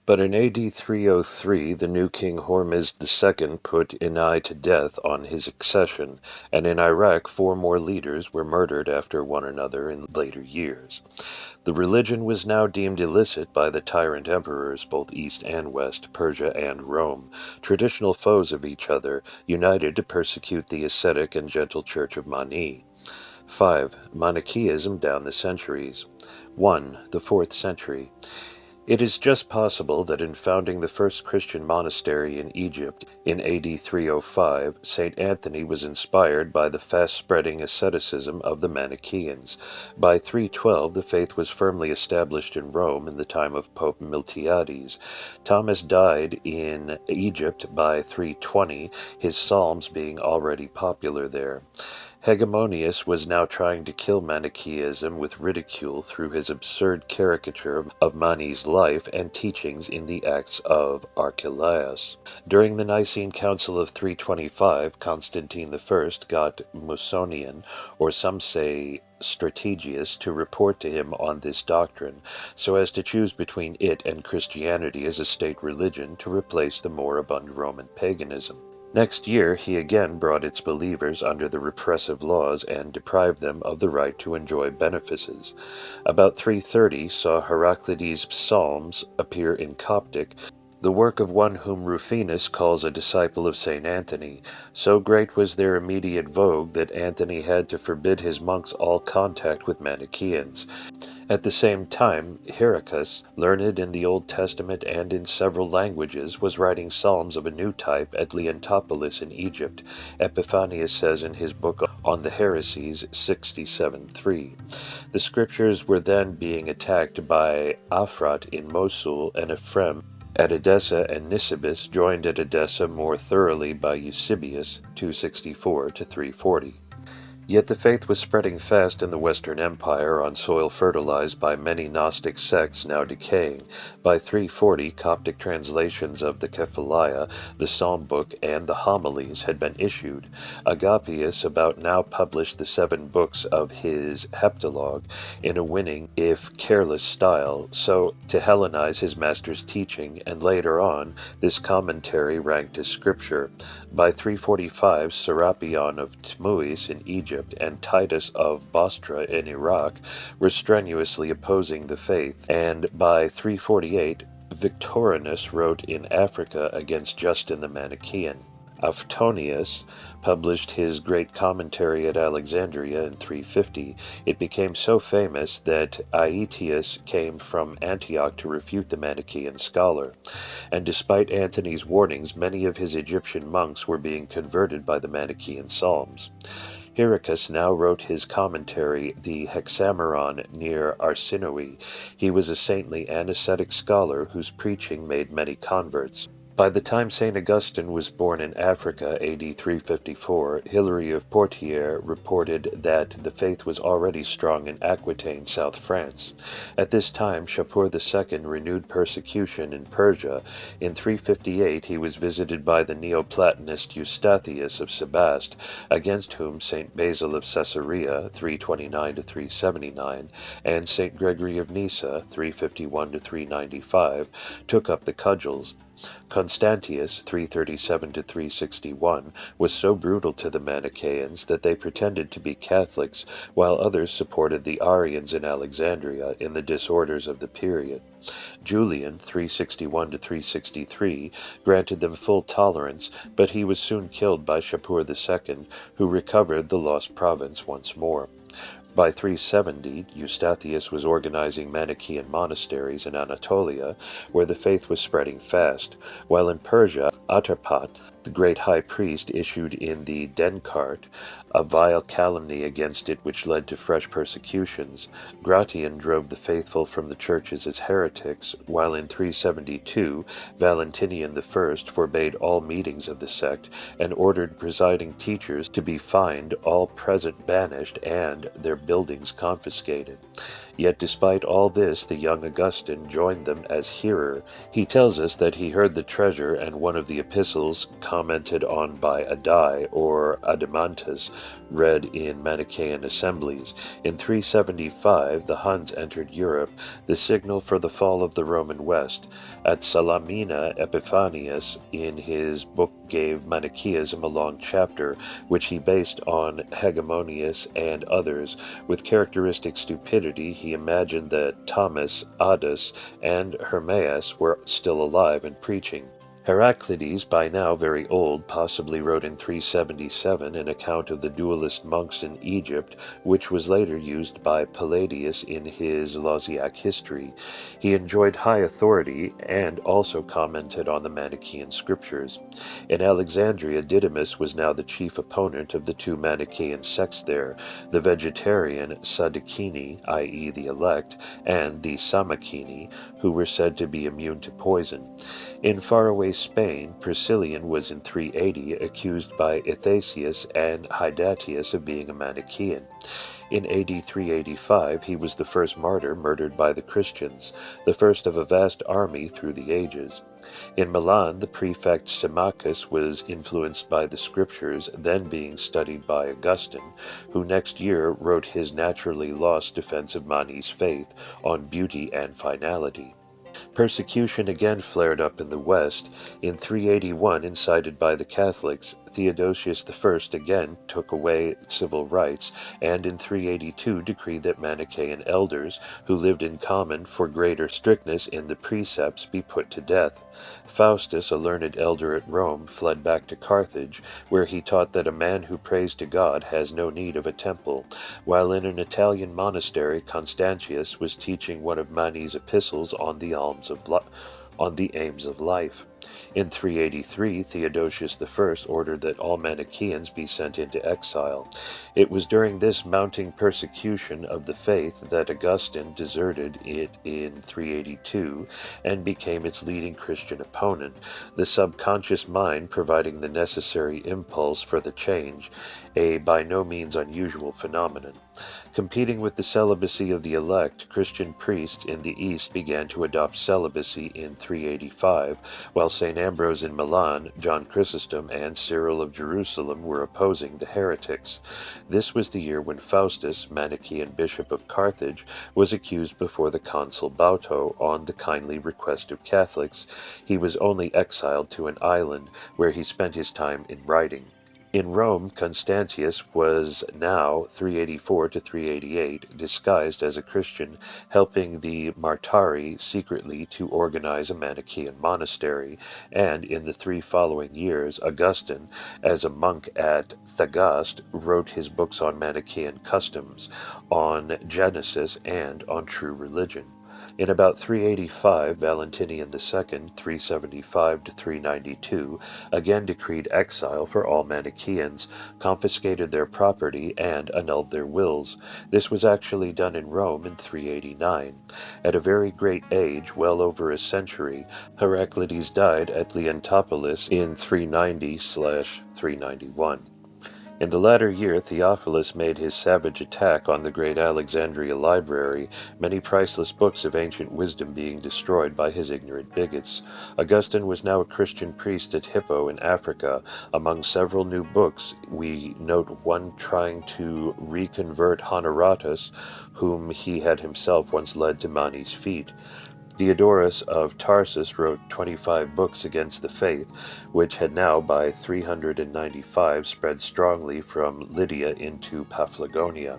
But in AD 303 the new king Hormizd II put Inai to death on his accession, and in Iraq 4 more leaders were murdered after one another in later years. The religion was now deemed illicit by the tyrant emperors, both East and West, Persia and Rome, traditional foes of each other, united to persecute the ascetic and gentle Church of Mani. 5. Manichaeism down the centuries. 1. The 4th century. It is just possible that in founding the first Christian monastery in Egypt in AD 305, St. Anthony was inspired by the fast-spreading asceticism of the Manichaeans. By 312, the faith was firmly established in Rome in the time of Pope Miltiades. Thomas died in Egypt by 320, his Psalms being already popular there. Hegemonius was now trying to kill Manichaeism with ridicule through his absurd caricature of Mani's life and teachings in the Acts of Archelaus. During the Nicene Council of 325, Constantine I got Musonian, or some say Strategius, to report to him on this doctrine, so as to choose between it and Christianity as a state religion to replace the moribund Roman paganism. Next year he again brought its believers under the repressive laws and deprived them of the right to enjoy benefices. About 330 saw Heraclides' Psalms appear in Coptic, the work of one whom Rufinus calls a disciple of St. Anthony. So great was their immediate vogue that Anthony had to forbid his monks all contact with Manichaeans. At the same time, Hieracus, learned in the Old Testament and in several languages, was writing psalms of a new type at Leontopolis in Egypt. Epiphanius says in his book on the heresies 67:3. The scriptures were then being attacked by Afrat in Mosul and Ephrem at Edessa, and Nisibis, joined at Edessa more thoroughly by Eusebius 264-340. Yet the faith was spreading fast in the Western Empire on soil fertilized by many Gnostic sects now decaying. By 340, Coptic translations of the Kephaliah, the Psalm Book, and the Homilies had been issued. Agapius about now published the 7 books of his Heptalogue in a winning, if careless style, so to Hellenize his master's teaching, and later on, this commentary ranked as scripture. By 345, Serapion of Tmuis in Egypt and Titus of Bostra in Iraq were strenuously opposing the faith, and by 348 Victorinus wrote in Africa against Justin the Manichaean. Aftonius published his great commentary at Alexandria in 350. It became so famous that Aetius came from Antioch to refute the Manichaean scholar, and despite Antony's warnings, many of his Egyptian monks were being converted by the Manichaean Psalms. Hieracus now wrote his commentary, the Hexameron, near Arsinoe. He was a saintly and ascetic scholar whose preaching made many converts. By the time St. Augustine was born in Africa, AD 354, Hilary of Poitiers reported that the faith was already strong in Aquitaine, South France. At this time, Shapur II renewed persecution in Persia. In 358, he was visited by the Neoplatonist Eustathius of Sebaste, against whom St. Basil of Caesarea, 329-379, and St. Gregory of Nyssa, 351-395, took up the cudgels. Constantius, 337-361, was so brutal to the Manichaeans that they pretended to be Catholics, while others supported the Arians in Alexandria in the disorders of the period. Julian, 361-363, granted them full tolerance, but he was soon killed by Shapur II, who recovered the lost province once more. By 370, Eustathius was organizing Manichaean monasteries in Anatolia, where the faith was spreading fast, while in Persia, Atarpat, the great high priest, issued in the Denkart a vile calumny against it which led to fresh persecutions. Gratian drove the faithful from the churches as heretics, while in 372 Valentinian I forbade all meetings of the sect and ordered presiding teachers to be fined, all present banished, and their buildings confiscated. Yet despite all this, the young Augustine joined them as hearer. He tells us that he heard the treasure and one of the epistles commented on by Addai or Adeimantus read in Manichaean assemblies. In 375, the Huns entered Europe, the signal for the fall of the Roman West. At Salamina, Epiphanius, in his book, gave Manichaeism a long chapter, which he based on Hegemonius and others. With characteristic stupidity, he imagined that Thomas, Addus, and Hermaeus were still alive and preaching. Heraclides, by now very old, possibly wrote in 377 an account of the dualist monks in Egypt, which was later used by Palladius in his Lausiac history. He enjoyed high authority and also commented on the Manichaean scriptures. In Alexandria, Didymus was now the chief opponent of the two Manichaean sects there, the vegetarian Sadducini, i.e. the elect, and the Samachini, who were said to be immune to poison. In faraway Spain, Priscillian was in 380 accused by Athasius and Hydatius of being a Manichaean. In AD 385 he was the first martyr murdered by the Christians, the first of a vast army through the ages. In Milan, the prefect Symmachus was influenced by the scriptures then being studied by Augustine, who next year wrote his naturally lost defense of Mani's faith on beauty and finality. Persecution again flared up in the West. In 381, incited by the Catholics, Theodosius I again took away civil rights, and in 382 decreed that Manichaean elders, who lived in common for greater strictness in the precepts, be put to death. Faustus, a learned elder at Rome, fled back to Carthage, where he taught that a man who prays to God has no need of a temple, while in an Italian monastery Constantius was teaching one of Mani's epistles on the aims of life. In 383, Theodosius I ordered that all Manichaeans be sent into exile. It was during this mounting persecution of the faith that Augustine deserted it in 382 and became its leading Christian opponent, the subconscious mind providing the necessary impulse for the change, a by no means unusual phenomenon. Competing with the celibacy of the elect, Christian priests in the East began to adopt celibacy in 385, while St. Ambrose in Milan, John Chrysostom, and Cyril of Jerusalem were opposing the heretics. This was the year when Faustus, Manichaean bishop of Carthage, was accused before the consul Bauto on the kindly request of Catholics. He was only exiled to an island, where he spent his time in writing. In Rome, Constantius was now 384 to 388, disguised as a Christian, helping the Martari secretly to organize a Manichaean monastery, and in the 3 following years, Augustine, as a monk at Thagaste, wrote his books on Manichaean customs, on Genesis, and on true religion. In about 385, Valentinian II, 375 to 392, again decreed exile for all Manichaeans, confiscated their property, and annulled their wills. This was actually done in Rome in 389. At a very great age, well over a century, Heraclides died at Leontopolis in 390/391. In the latter year, Theophilus made his savage attack on the great Alexandria library, many priceless books of ancient wisdom being destroyed by his ignorant bigots. Augustine was now a Christian priest at Hippo in Africa. Among several new books, we note one trying to reconvert Honoratus, whom he had himself once led to Mani's feet. Diodorus of Tarsus wrote 25 books against the faith, which had now by 395 spread strongly from Lydia into Paphlagonia.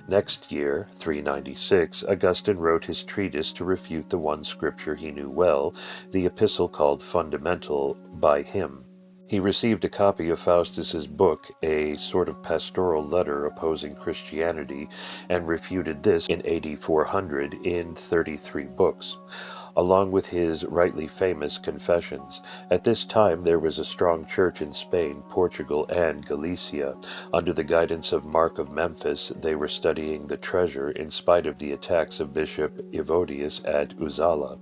Next year, 396, Augustine wrote his treatise to refute the one scripture he knew well, the epistle called Fundamental by him. He received a copy of Faustus's book, a sort of pastoral letter opposing Christianity, and refuted this in AD 400 in 33 books, along with his rightly famous Confessions. At this time there was a strong church in Spain, Portugal, and Galicia. Under the guidance of Mark of Memphis, they were studying the treasure in spite of the attacks of Bishop Evodius at Uzala.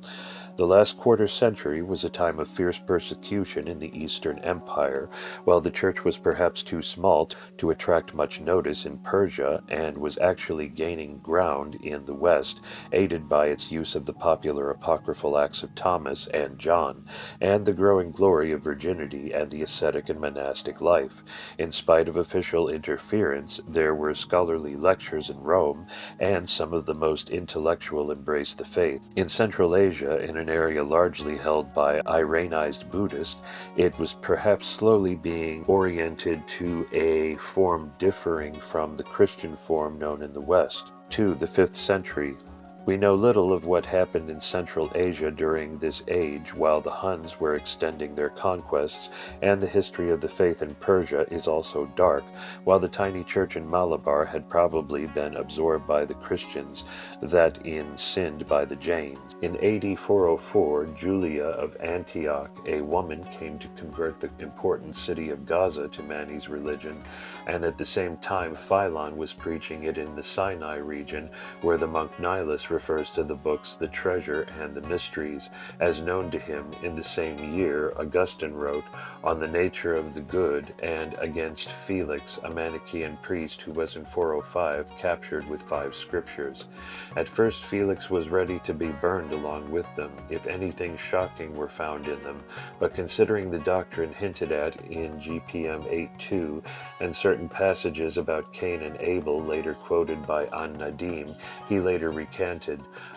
The last quarter century was a time of fierce persecution in the Eastern Empire, while the church was perhaps too small to attract much notice in Persia and was actually gaining ground in the West, aided by its use of the popular apocryphal Acts of Thomas and John, and the growing glory of virginity and the ascetic and monastic life. In spite of official interference, there were scholarly lectures in Rome, and some of the most intellectual embraced the faith. In Central Asia, in an area largely held by Iranized Buddhists, it was perhaps slowly being oriented to a form differing from the Christian form known in the West. 2. The 5th century. We know little of what happened in Central Asia during this age while the Huns were extending their conquests, and the history of the faith in Persia is also dark, while the tiny church in Malabar had probably been absorbed by the Christians, that in sinned by the Jains. In AD 404, Julia of Antioch, a woman, came to convert the important city of Gaza to Mani's religion, and at the same time Philon was preaching it in the Sinai region, where the monk Nilus refers to the books The Treasure and The Mysteries, as known to him. In the same year, Augustine wrote On the Nature of the Good and against Felix, a Manichaean priest who was in 405 captured with 5 scriptures. At first Felix was ready to be burned along with them, if anything shocking were found in them, but considering the doctrine hinted at in GPM 8.2 and certain passages about Cain and Abel later quoted by An-Nadim, he later recanted.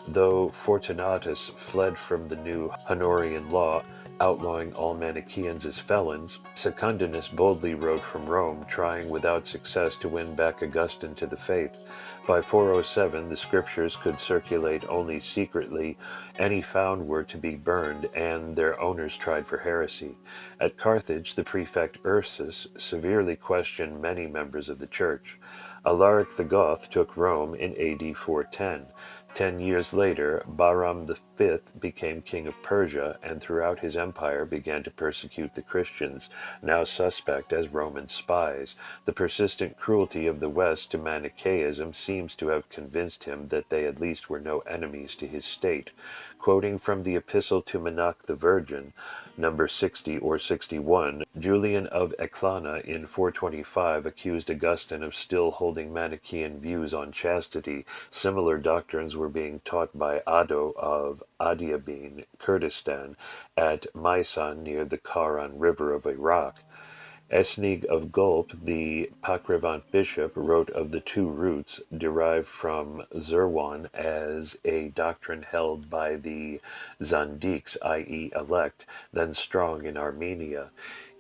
Though Fortunatus fled from the new Honorian law, outlawing all Manichaeans as felons, Secundinus boldly wrote from Rome, trying without success to win back Augustine to the faith. By 407, the scriptures could circulate only secretly. Any found were to be burned, and their owners tried for heresy. At Carthage, the prefect Ursus severely questioned many members of the church. Alaric the Goth took Rome in AD 410. 10 years later, Bahram V became king of Persia, and throughout his empire began to persecute the Christians, now suspect as Roman spies. The persistent cruelty of the West to Manichaeism seems to have convinced him that they at least were no enemies to his state. Quoting from the Epistle to Menach the Virgin, number 60 or 61, Julian of Eclana in 425 accused Augustine of still holding Manichaean views on chastity. Similar doctrines were being taught by Ado of Adiabene, Kurdistan, at Maisan near the Karan River of Iraq. Esnig of Gulp, the Pakrevant bishop, wrote of the 2 roots derived from Zerwan as a doctrine held by the Zandiks, i.e. elect, then strong in Armenia.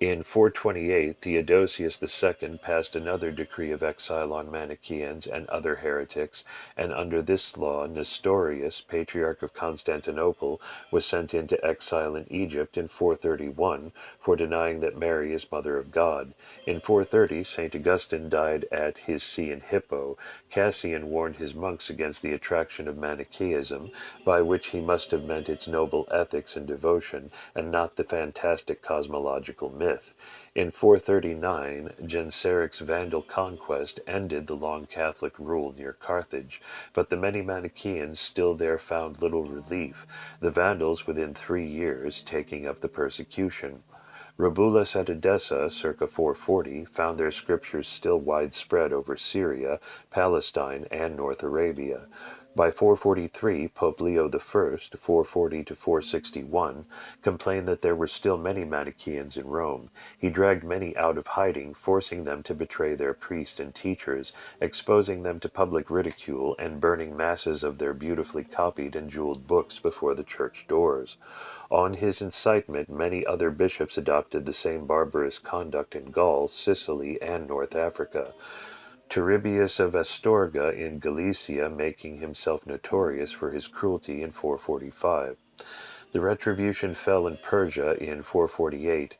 In 428, Theodosius II passed another decree of exile on Manichaeans and other heretics, and under this law Nestorius, Patriarch of Constantinople, was sent into exile in Egypt in 431 for denying that Mary is Mother of God. In 430, St. Augustine died at his see in Hippo. Cassian warned his monks against the attraction of Manichaeism, by which he must have meant its noble ethics and devotion, and not the fantastic cosmological myth. In 439, Genseric's Vandal conquest ended the long Catholic rule near Carthage, but the many Manichaeans still there found little relief, the Vandals within 3 years taking up the persecution. Robulus at Edessa, circa 440, found their scriptures still widespread over Syria, Palestine, and North Arabia. By 443, Pope Leo I, 440 to 461, complained that there were still many Manichaeans in Rome. He dragged many out of hiding, forcing them to betray their priests and teachers, exposing them to public ridicule, and burning masses of their beautifully copied and jeweled books before the church doors. On his incitement, many other bishops adopted the same barbarous conduct in Gaul, Sicily, and North Africa. Turribius of Astorga in Galicia making himself notorious for his cruelty in 445. The retribution fell in Persia in 448.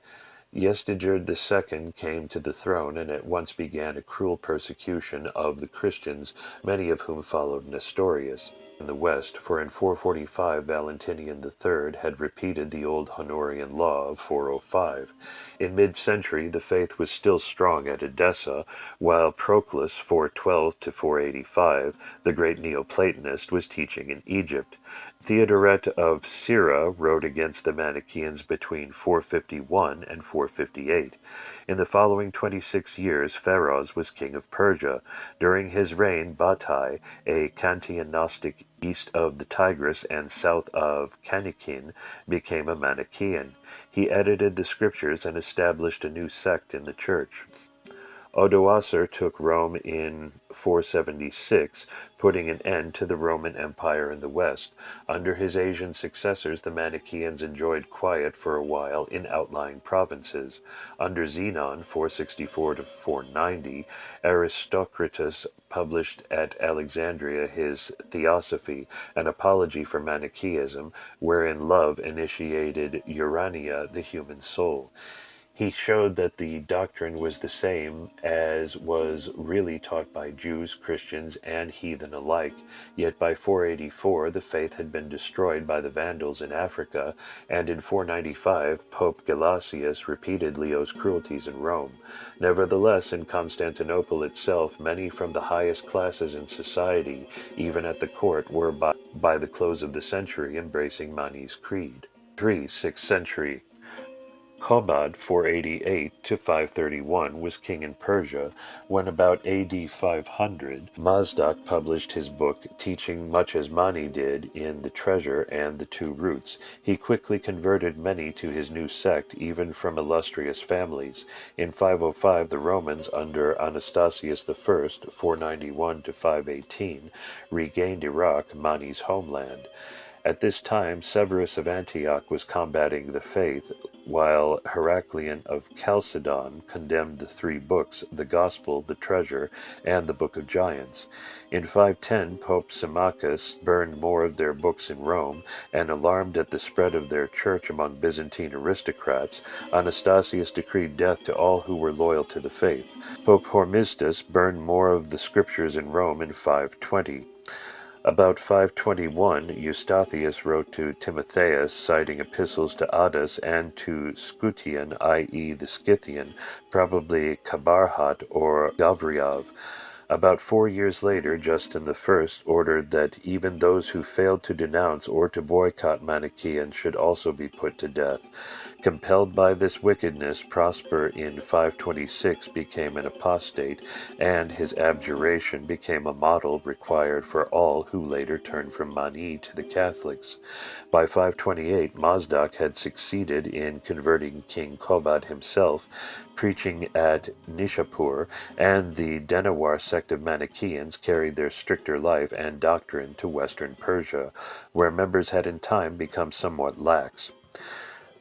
Yezdegerd II came to the throne and at once began a cruel persecution of the Christians, many of whom followed Nestorius. In the West, for in 445 Valentinian III had repeated the old Honorian law of 405. In mid-century the faith was still strong at Edessa, while Proclus, 412 to 485, the great Neoplatonist, was teaching in Egypt. Theodoret of Syra wrote against the Manichaeans between 451 and 458. In the following 26 years, Pharos was king of Persia. During his reign, Batai, a Kantian Gnostic east of the Tigris and south of Kanikin, became a Manichaean. He edited the scriptures and established a new sect in the church. Odoacer took Rome in 476, putting an end to the Roman Empire in the west. Under his Asian successors, the Manichaeans enjoyed quiet for a while in outlying provinces. Under Zenon, 464 to 490, Aristocratus published at Alexandria his Theosophy, an apology for Manichaeism, wherein love initiated Urania, the human soul. He showed that the doctrine was the same as was really taught by Jews, Christians, and heathen alike, yet by 484 the faith had been destroyed by the Vandals in Africa, and in 495 Pope Gelasius repeated Leo's cruelties in Rome. Nevertheless, in Constantinople itself, many from the highest classes in society, even at the court, were by the close of the century embracing Mani's creed. 6th century. Kobad, 488 to 531, was king in Persia, when about AD 500, Mazdak published his book teaching much as Mani did in The Treasure and The Two Roots. He quickly converted many to his new sect, even from illustrious families. In 505, the Romans, under Anastasius I, 491 to 518, regained Iraq, Mani's homeland. At this time, Severus of Antioch was combating the faith, while Heraclian of Chalcedon condemned the three books, the Gospel, the Treasure, and the Book of Giants. In 510, Pope Symmachus burned more of their books in Rome, and alarmed at the spread of their church among Byzantine aristocrats, Anastasius decreed death to all who were loyal to the faith. Pope Hormisdas burned more of the scriptures in Rome in 520. About 521, Eustathius wrote to Timotheus, citing epistles to Adas and to Scutian, i.e. the Scythian, probably Kabarhat or Gavriav. About 4 years later, Justin I ordered that even those who failed to denounce or to boycott Manichaeans should also be put to death. Compelled by this wickedness, Prosper in 526 became an apostate, and his abjuration became a model required for all who later turned from Mani to the Catholics. By 528, Mazdak had succeeded in converting King Kobad himself, preaching at Nishapur, and the Denawar sect of Manichaeans carried their stricter life and doctrine to western Persia, where members had in time become somewhat lax.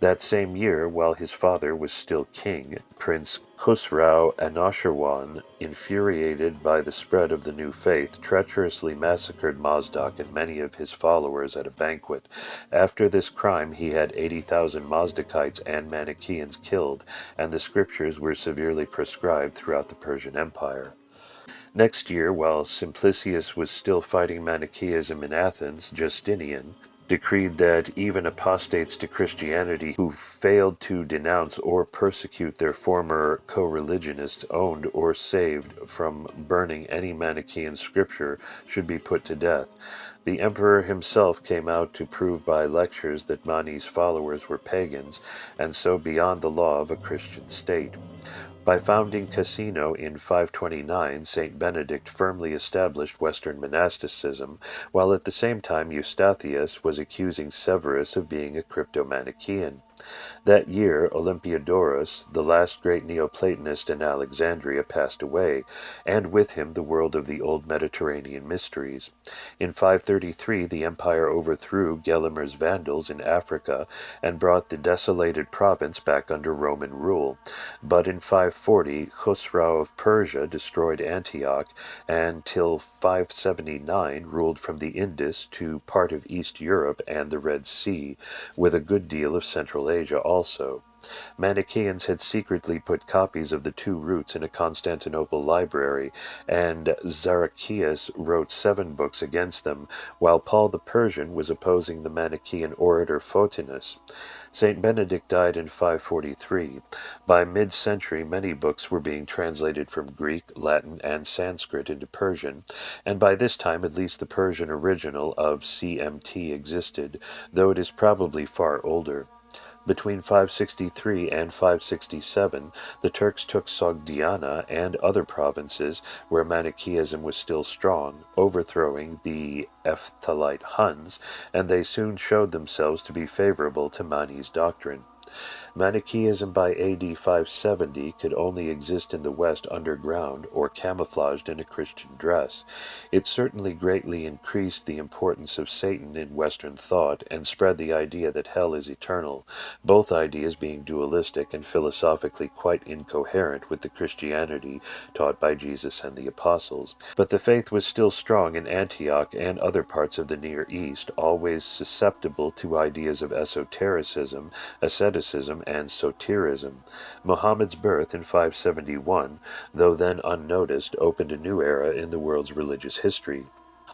That same year, while his father was still king, Prince Khusrau Anushirwan, infuriated by the spread of the new faith, treacherously massacred Mazdak and many of his followers at a banquet. After this crime, he had 80,000 Mazdakites and Manichaeans killed, and the scriptures were severely proscribed throughout the Persian Empire. Next year, while Simplicius was still fighting Manichaeism in Athens, Justinian decreed that even apostates to Christianity who failed to denounce or persecute their former co-religionists, owned or saved from burning any Manichaean scripture, should be put to death. The emperor himself came out to prove by lectures that Mani's followers were pagans, and so beyond the law of a Christian state. By founding Cassino in 529, Saint Benedict firmly established Western monasticism, while at the same time Eustathius was accusing Severus of being a crypto-Manichaean. That year, Olympiodorus, the last great Neoplatonist in Alexandria, passed away, and with him the world of the old Mediterranean mysteries. In 533, the empire overthrew Gelimer's Vandals in Africa and brought the desolated province back under Roman rule. But in 540, Khusrau of Persia destroyed Antioch, and till 579 ruled from the Indus to part of East Europe and the Red Sea, with a good deal of Central Central Asia also. Manichaeans had secretly put copies of the two roots in a Constantinople library, and Zarachias wrote 7 books against them, while Paul the Persian was opposing the Manichaean orator Photinus. Saint Benedict died in 543. By mid-century, many books were being translated from Greek, Latin, and Sanskrit into Persian, and by this time at least the Persian original of CMT existed, though it is probably far older. Between 563 and 567, the Turks took Sogdiana and other provinces where Manichaeism was still strong, overthrowing the Ephthalite Huns, and they soon showed themselves to be favorable to Mani's doctrine. Manichaeism by AD 570 could only exist in the West underground or camouflaged in a Christian dress. It certainly greatly increased the importance of Satan in Western thought and spread the idea that hell is eternal, both ideas being dualistic and philosophically quite incoherent with the Christianity taught by Jesus and the apostles. But the faith was still strong in Antioch and other parts of the Near East, always susceptible to ideas of esotericism, asceticism, and soterism. Muhammad's birth in 571, though then unnoticed, opened a new era in the world's religious history.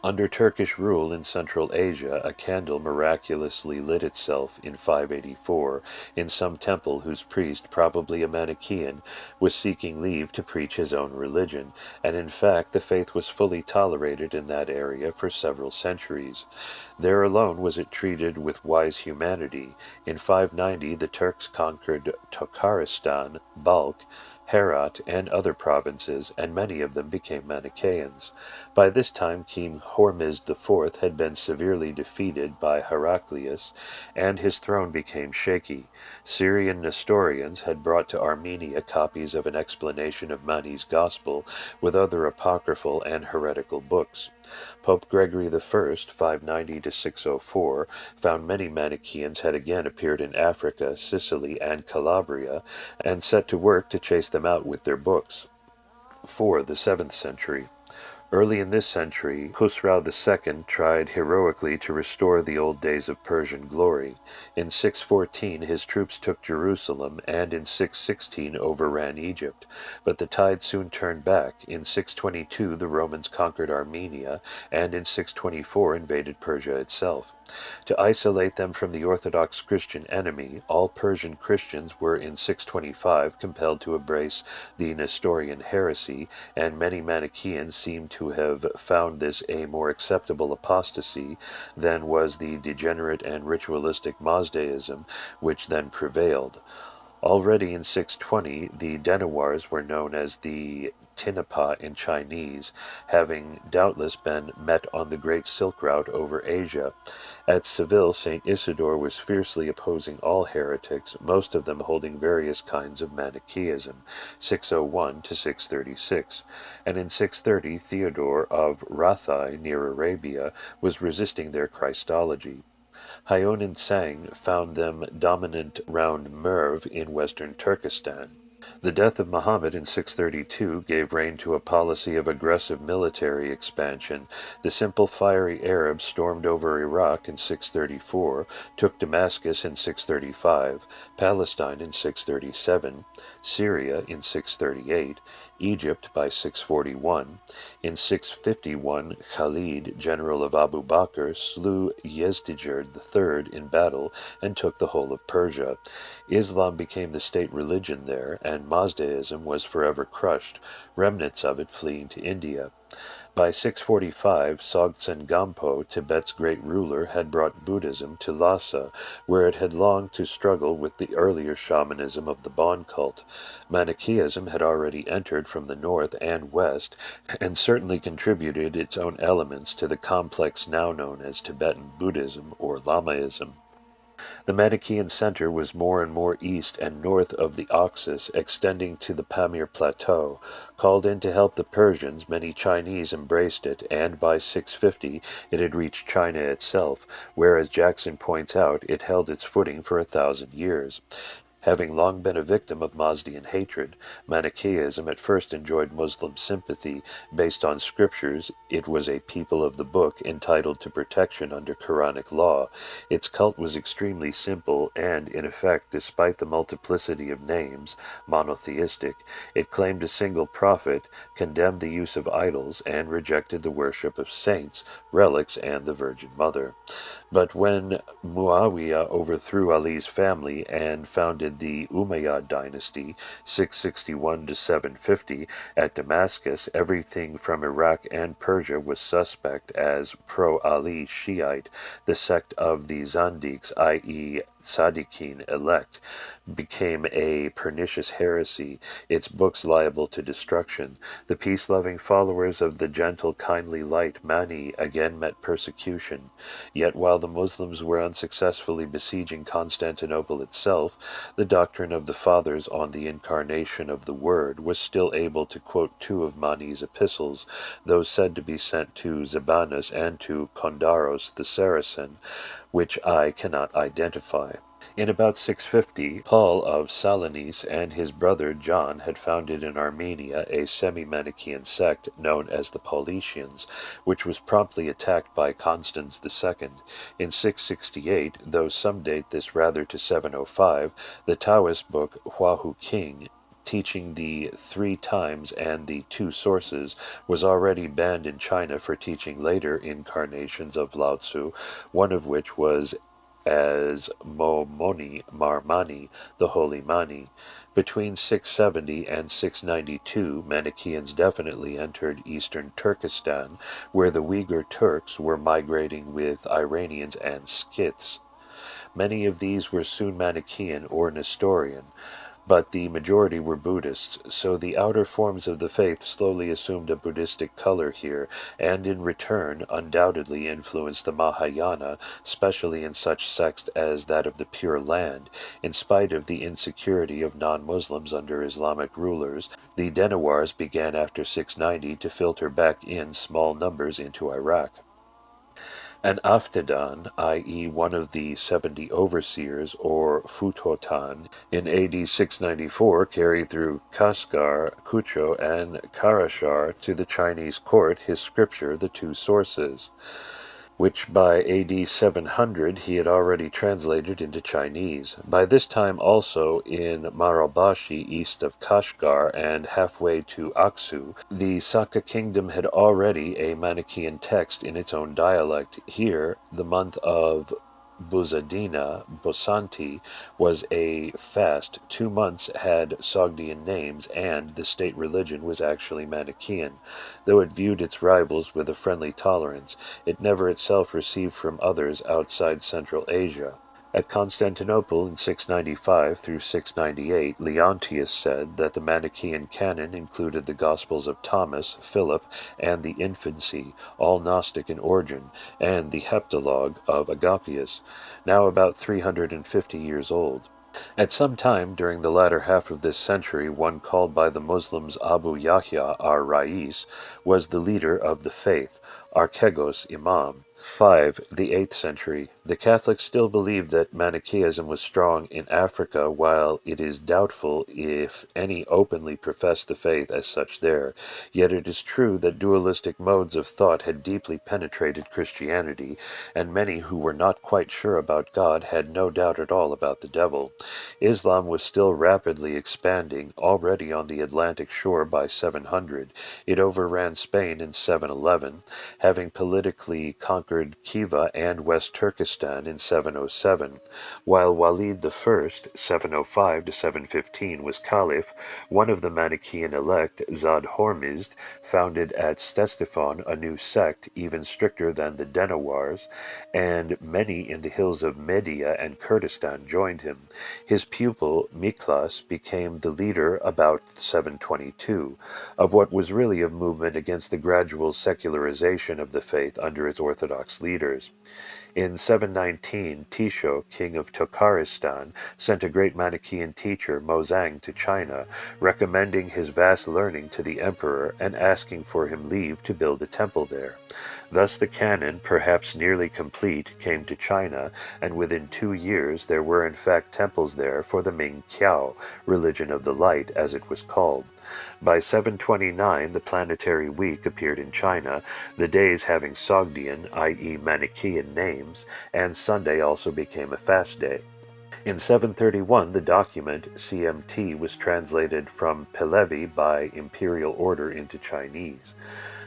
Under Turkish rule in Central Asia, a candle miraculously lit itself in 584 in some temple whose priest, probably a Manichaean, was seeking leave to preach his own religion, and in fact the faith was fully tolerated in that area for several centuries. There alone was it treated with wise humanity. In 590 the Turks conquered Tokharistan, Balkh, Herat, and other provinces, and many of them became Manichaeans. By this time King Hormizd IV had been severely defeated by Heraclius, and his throne became shaky. Syrian Nestorians had brought to Armenia copies of an explanation of Mani's Gospel, with other apocryphal and heretical books. Pope Gregory I, 590–604, found many Manichaeans had again appeared in Africa, Sicily, and Calabria, and set to work to chase them out with their books. 4. The 7th century. Early in this century, Khusrau II tried heroically to restore the old days of Persian glory. In 614 his troops took Jerusalem, and in 616 overran Egypt. But the tide soon turned back. In 622 the Romans conquered Armenia, and in 624 invaded Persia itself. To isolate them from the Orthodox Christian enemy, all Persian Christians were in 625 compelled to embrace the Nestorian heresy, and many Manichaeans seem to have found this a more acceptable apostasy than was the degenerate and ritualistic Mazdaism which then prevailed. Already in 620 the Denawars were known as the Tinapa in Chinese, having doubtless been met on the Great Silk Route over Asia. At Seville, St. Isidore was fiercely opposing all heretics, most of them holding various kinds of Manichaeism, 601–636, and in 630 Theodore of Rathai, near Arabia, was resisting their Christology. Hyonin Sang found them dominant round Merv in western Turkestan. The death of Muhammad in 632 gave rein to a policy of aggressive military expansion. The simple fiery Arabs stormed over Iraq in 634, took Damascus in 635, Palestine in 637, Syria in 638, Egypt by 641. In 651, Khalid, general of Abu Bakr, slew Yezdijerd III in battle and took the whole of Persia. Islam became the state religion there, and Mazdaism was forever crushed, remnants of it fleeing to India. By 645, Sogtsen Gampo, Tibet's great ruler, had brought Buddhism to Lhasa, where it had longed to struggle with the earlier shamanism of the Bon cult. Manichaeism had already entered from the north and west, and certainly contributed its own elements to the complex now known as Tibetan Buddhism or Lamaism. The Manichaean center was more and more east and north of the Oxus, extending to the Pamir Plateau. Called in to help the Persians, many Chinese embraced it, and by 650 it had reached China itself, where, as Jackson points out, it held its footing for 1,000 years. Having long been a victim of Mazdaean hatred, Manichaeism at first enjoyed Muslim sympathy. Based on scriptures, it was a people of the book entitled to protection under Quranic law. Its cult was extremely simple and, in effect, despite the multiplicity of names, monotheistic. It claimed a single prophet, condemned the use of idols, and rejected the worship of saints, relics, and the Virgin Mother. But when Muawiyah overthrew Ali's family and founded the Umayyad dynasty, 661 to 750, at Damascus, everything from Iraq and Persia was suspect as pro-Ali Shiite. The sect of the Zandiqs, i.e. Sadiqin elect, became a pernicious heresy, its books liable to destruction. The peace-loving followers of the gentle, kindly light Mani again met persecution. Yet while the Muslims were unsuccessfully besieging Constantinople itself, the doctrine of the Fathers on the incarnation of the Word was still able to quote two of Mani's epistles, those said to be sent to Zebanus and to Condaros the Saracen, which I cannot identify. In about 650, Paul of Salonice and his brother John had founded in Armenia a semi-Manichaean sect known as the Paulicians, which was promptly attacked by Constans II. In 668, though some date this rather to 705, the Taoist book Hua Hu King, teaching the three times and the two sources, was already banned in China for teaching later incarnations of Lao Tzu, one of which was as Momoni Marmani, the Holy Mani. Between 670 and 692, Manichaeans definitely entered eastern Turkestan, where the Uyghur Turks were migrating with Iranians and Scyths. Many of these were soon Manichaean or Nestorian, but the majority were Buddhists, so the outer forms of the faith slowly assumed a Buddhistic color here, and in return undoubtedly influenced the Mahayana, especially in such sects as that of the Pure Land. In spite of the insecurity of non-Muslims under Islamic rulers, the Denawars began after 690 to filter back in small numbers into Iraq. An Aftadan, i.e. one of the 70 overseers, or Futotan, in AD 694 carried through Kashgar, Kucho, and Karashar to the Chinese court his scripture, The Two Sources, which by AD 700 he had already translated into Chinese. By this time also in Maralbashi, east of Kashgar and halfway to Aksu, the Saka kingdom had already a Manichaean text in its own dialect. Here, the month of Buzadina, Bosanti, was a fast. 2 months had Sogdian names, and the state religion was actually Manichaean. Though it viewed its rivals with a friendly tolerance, it never itself received from others outside Central Asia. At Constantinople in 695 through 698, Leontius said that the Manichaean canon included the Gospels of Thomas, Philip, and the Infancy, all Gnostic in origin, and the Heptalogue of Agapius, now about 350 years old. At some time during the latter half of this century, one called by the Muslims Abu Yahya ar-Rais was the leader of the faith, Archegos Imam. 5. The 8th century. The Catholics still believed that Manichaeism was strong in Africa, while it is doubtful if any openly professed the faith as such there. Yet it is true that dualistic modes of thought had deeply penetrated Christianity, and many who were not quite sure about God had no doubt at all about the devil. Islam was still rapidly expanding, already on the Atlantic shore by 700. It overran Spain in 711, having politically conquered Khiva and West Turkestan in 707. While Walid I, 705 to 715, was Caliph, one of the Manichaean elect, Zad Hormizd, founded at Ctesiphon a new sect, even stricter than the Denawars, and many in the hills of Media and Kurdistan joined him. His pupil, Miklas, became the leader about 722, of what was really a movement against the gradual secularization of the faith under its Orthodox leaders. In 719, Tisho, king of Tokharistan, sent a great Manichaean teacher, Mozang, to China, recommending his vast learning to the emperor and asking for him leave to build a temple there. Thus the canon, perhaps nearly complete, came to China, and within 2 years there were in fact temples there for the Ming Qiao, religion of the light, as it was called. By 729 the planetary week appeared in China, the days having Sogdian, i.e. Manichaean names, and Sunday also became a fast day. In 731 the document CMT was translated from Pahlavi by imperial order into Chinese.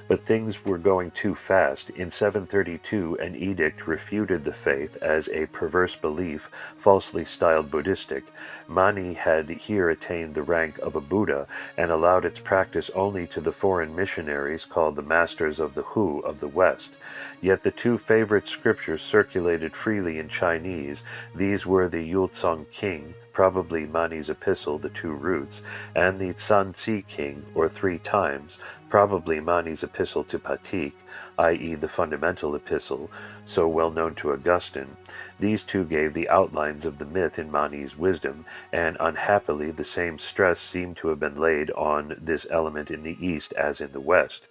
But things were going too fast. In 732, an edict refuted the faith as a perverse belief, falsely styled Buddhistic. Mani had here attained the rank of a Buddha, and allowed its practice only to the foreign missionaries called the Masters of the Hu of the West. Yet the two favorite scriptures circulated freely in Chinese. These were the Yultsong King, probably Mani's epistle, the two roots, and the Sanzi King, or 3 times, probably Mani's epistle to Patik, i.e. the fundamental epistle, so well known to Augustine. These two gave the outlines of the myth in Mani's wisdom, and unhappily the same stress seemed to have been laid on this element in the East as in the West.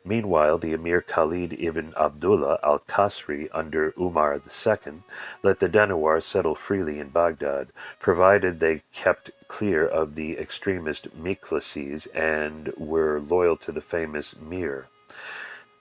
Meanwhile, the Emir Khalid ibn Abdullah al-Qasri under Umar II let the Denawars settle freely in Baghdad, provided they kept clear of the extremist Miklasis and were loyal to the famous Mir.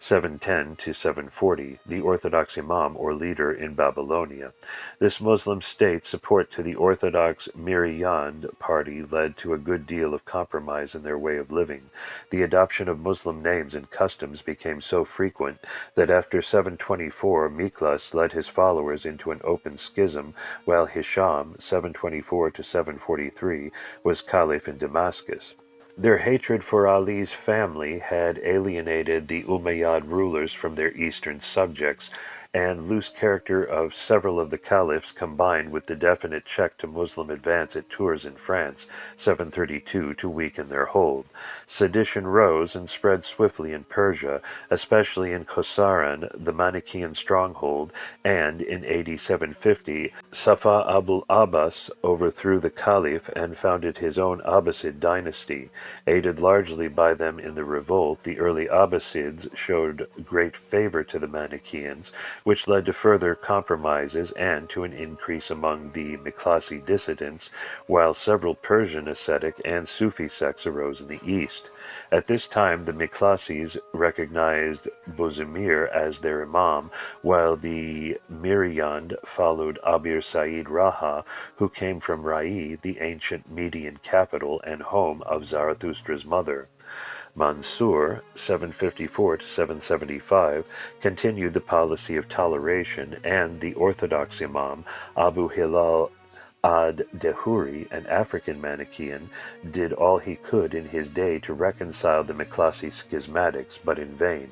710 to 740, the Orthodox Imam or leader in Babylonia. This Muslim state support to the Orthodox Miriyan party led to a good deal of compromise in their way of living. The adoption of Muslim names and customs became so frequent that after 724 Miklas led his followers into an open schism, while Hisham, 724 to 743, was caliph in Damascus. Their hatred for Ali's family had alienated the Umayyad rulers from their eastern subjects, and loose character of several of the caliphs combined with the definite check to Muslim advance at Tours in France, 732, to weaken their hold. Sedition rose and spread swiftly in Persia, especially in Khorasan, the Manichaean stronghold, and in AD 750, Safa Abul Abbas overthrew the caliph and founded his own Abbasid dynasty. Aided largely by them in the revolt, the early Abbasids showed great favor to the Manichaeans, which led to further compromises and to an increase among the Miklasi dissidents, while several Persian ascetic and Sufi sects arose in the east. At this time, the Miklasis recognized Bozimir as their imam, while the Miryand followed Abir Said Raha, who came from Rai, the ancient Median capital and home of Zarathustra's mother. Mansur, 754 to 775, continued the policy of toleration, and the Orthodox Imam, Abu Hilal ad-Dehuri, an African Manichaean, did all he could in his day to reconcile the Miklasi schismatics, but in vain.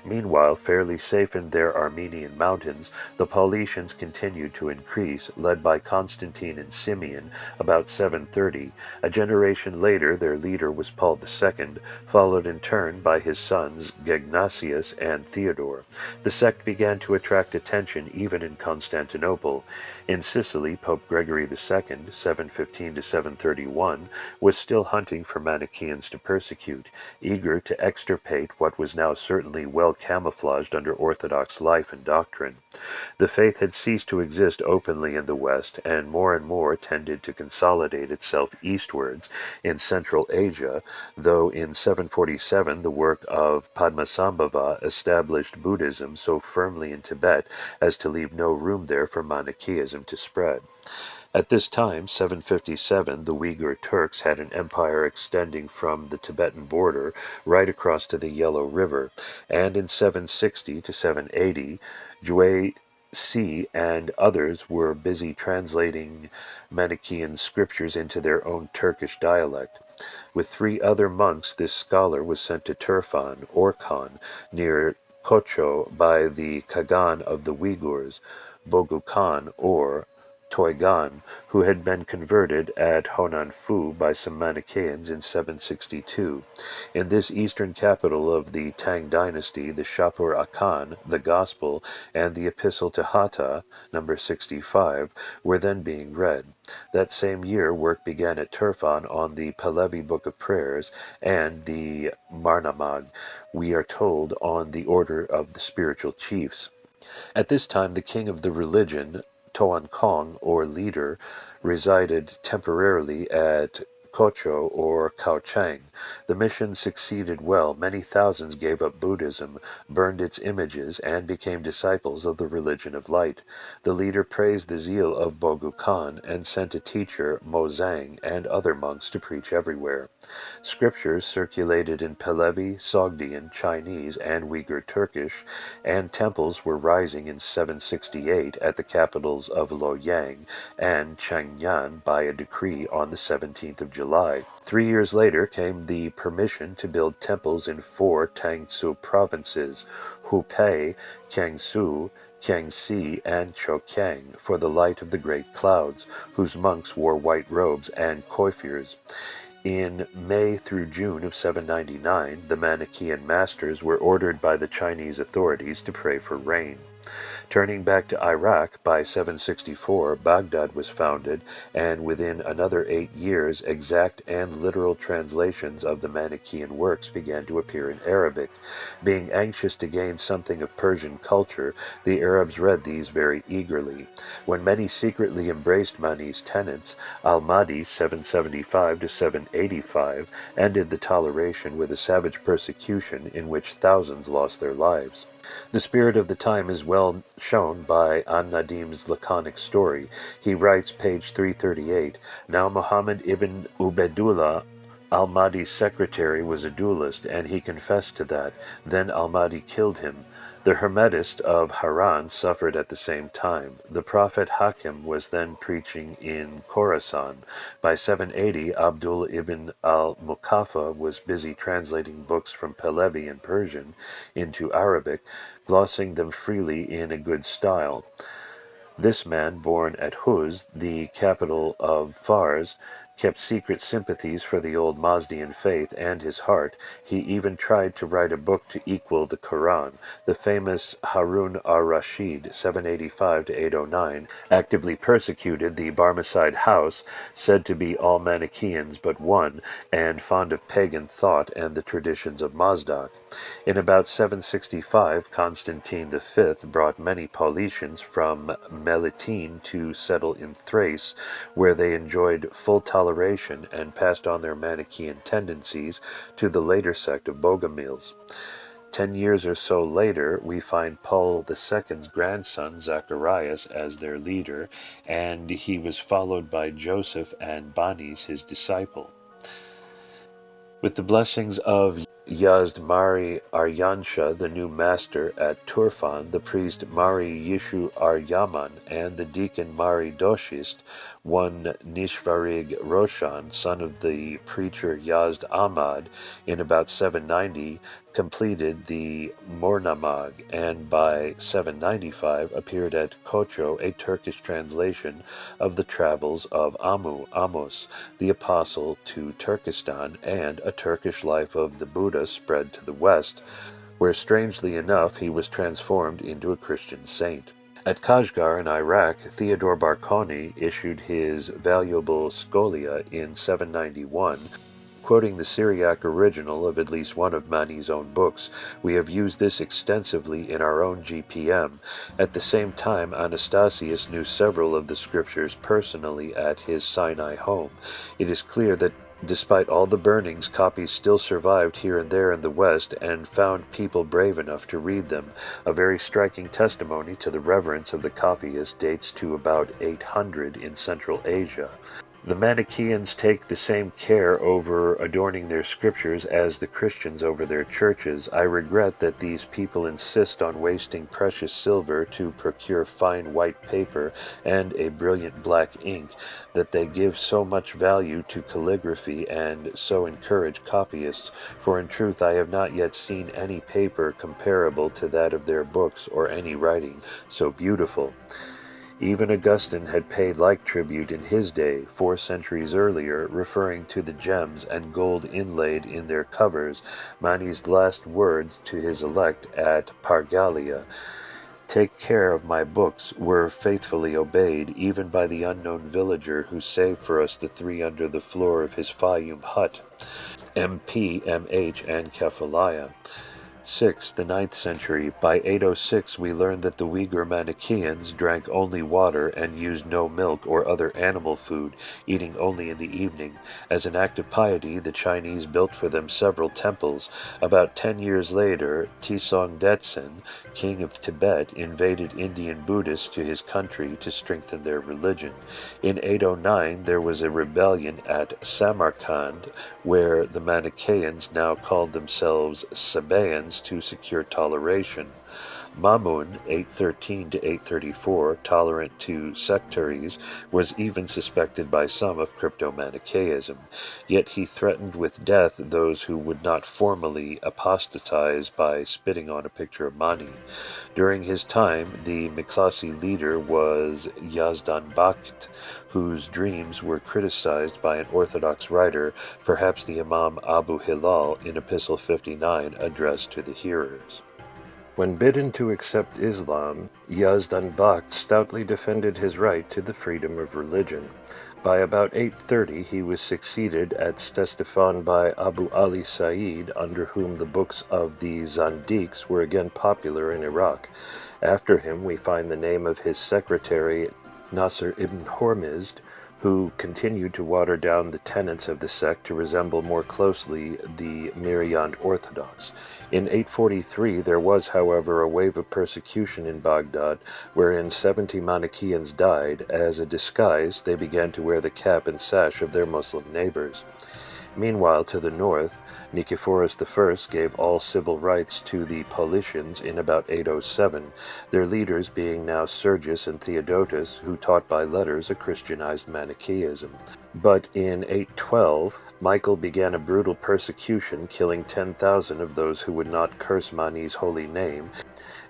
Meanwhile, fairly safe in their Armenian mountains, the Paulicians continued to increase, led by Constantine and Simeon, about 730. A generation later, their leader was Paul II, followed in turn by his sons Gegnasius and Theodore. The sect began to attract attention even in Constantinople. In Sicily, Pope Gregory II, 715 to 731, was still hunting for Manichaeans to persecute, eager to extirpate what was now certainly well camouflaged under Orthodox life and doctrine. The faith had ceased to exist openly in the West, and more tended to consolidate itself eastwards in Central Asia, though in 747 the work of Padmasambhava established Buddhism so firmly in Tibet as to leave no room there for Manichaeism to spread. At this time, 757, the Uyghur Turks had an empire extending from the Tibetan border right across to the Yellow River, and in 760 to 780, Jue Si and others were busy translating Manichaean scriptures into their own Turkish dialect. With 3 other monks, this scholar was sent to Turfan, Orkhan, near Kocho by the Kagan of the Uyghurs, Bogu Khan, or Toigan, who had been converted at Honanfu by some Manichaeans in 762. In this eastern capital of the Tang dynasty, the Shapur Akan, the Gospel, and the Epistle to Hata, number 65, were then being read. That same year, work began at Turfan on the Pahlavi Book of Prayers and the Marnamag, we are told, on the order of the spiritual chiefs. At this time, the king of the religion, Toan Kong, or leader, resided temporarily at Kocho or Kaochang. The mission succeeded well. Many thousands gave up Buddhism, burned its images, and became disciples of the religion of light. The leader praised the zeal of Bogu Khan and sent a teacher, Mo Zhang, and other monks to preach everywhere. Scriptures circulated in Pahlavi, Sogdian, Chinese, and Uyghur Turkish, and temples were rising in 768 at the capitals of Luoyang and Changnan by a decree on the 17th of July. 3 years later came the permission to build temples in 4 Tangsu provinces, Hupei, Jiangsu, Jiangxi, and Chouqiang, for the light of the great clouds, whose monks wore white robes and coiffures. In May through June of 799, the Manichaean masters were ordered by the Chinese authorities to pray for rain. Turning back to Iraq, by 764, Baghdad was founded, and within another 8 years, exact and literal translations of the Manichaean works began to appear in Arabic. Being anxious to gain something of Persian culture, the Arabs read these very eagerly. When many secretly embraced Mani's tenets, Al-Mahdi, 775 to 785, ended the toleration with a savage persecution in which thousands lost their lives. The spirit of the time is well shown by An-Nadim's laconic story. He writes, page 338, "Now Muhammad ibn Ubaidullah, Al-Mahdi's secretary, was a duelist, and he confessed to that. Then Al-Mahdi killed him. The Hermetist of Haran suffered at the same time. The prophet Hakim was then preaching in Khorasan. By 780, Abdul ibn al-Muqaffa was busy translating books from Pahlavi and Persian into Arabic, glossing them freely in a good style. This man, born at Huz, the capital of Fars, kept secret sympathies for the old Mazdian faith and his heart. He even tried to write a book to equal the Quran. The famous Harun ar-Rashid, 785 to 809, actively persecuted the Barmecide house, said to be all Manichaeans but one, and fond of pagan thought and the traditions of Mazdak. In about 765, Constantine V brought many Paulicians from Melitene to settle in Thrace, where they enjoyed full toleration and passed on their Manichaean tendencies to the later sect of Bogomils. 10 years or so later, we find Paul II's grandson Zacharias as their leader, and he was followed by Joseph and Banis, his disciple. With the blessings of Yazd Mari Aryansha, the new master at Turfan, the priest Mari Yishu Aryaman, and the deacon Mari Doshist, one Nishvarig Roshan, son of the preacher Yazd Ahmad, in about 790, completed the Mornamag, and by 795 appeared at Kocho a Turkish translation of the travels of Amos, the apostle to Turkestan, and a Turkish life of the Buddha spread to the west, where strangely enough he was transformed into a Christian saint. At Kashgar in Iraq, Theodore Barkoni issued his valuable Scholia in 791, quoting the Syriac original of at least one of Mani's own books. We have used this extensively in our own GPM. At the same time, Anastasius knew several of the scriptures personally at his Sinai home. It is clear that despite all the burnings, copies still survived here and there in the West and found people brave enough to read them. A very striking testimony to the reverence of the copyist dates to about 800 in Central Asia. The Manichaeans take the same care over adorning their scriptures as the Christians over their churches. I regret that these people insist on wasting precious silver to procure fine white paper and a brilliant black ink, that they give so much value to calligraphy and so encourage copyists, for in truth I have not yet seen any paper comparable to that of their books or any writing so beautiful. Even Augustine had paid like tribute in his day, 4 centuries earlier, referring to the gems and gold inlaid in their covers, Mani's last words to his elect at Pargalia, "Take care of my books," were faithfully obeyed, even by the unknown villager who saved for us the 3 under the floor of his Fayum hut, MP, MH, and Kephaliah. 6. The 9th century. By 806 we learn that the Uyghur Manichaeans drank only water and used no milk or other animal food, eating only in the evening. As an act of piety, the Chinese built for them several temples. About 10 years later, Tisong Detsen, king of Tibet, invaded Indian Buddhists to his country to strengthen their religion. In 809 there was a rebellion at Samarkand, where the Manichaeans now called themselves Sabaeans to secure toleration. Mamun, 813 to 834, tolerant to sectaries, was even suspected by some of crypto-Manichaeism, yet he threatened with death those who would not formally apostatize by spitting on a picture of Mani. During his time, the Miklasi leader was Yazdan Bakht, whose dreams were criticized by an Orthodox writer, perhaps the Imam Abu Hilal, in Epistle 59 addressed to the hearers. When bidden to accept Islam, Yazdan Bakht stoutly defended his right to the freedom of religion. By about 830 he was succeeded at Ctesiphon by Abu Ali Sa'id, under whom the books of the Zandiqs were again popular in Iraq. After him we find the name of his secretary Nasr ibn Hormizd, who continued to water down the tenets of the sect to resemble more closely the Marian Orthodox. In 843 there was, however, a wave of persecution in Baghdad, wherein 70 Manichaeans died. As a disguise, they began to wear the cap and sash of their Muslim neighbors. Meanwhile, to the north, Nicephorus I gave all civil rights to the Paulicians in about 807, their leaders being now Sergius and Theodotus, who taught by letters a Christianized Manichaeism. But in 812, Michael began a brutal persecution, killing 10,000 of those who would not curse Mani's holy name,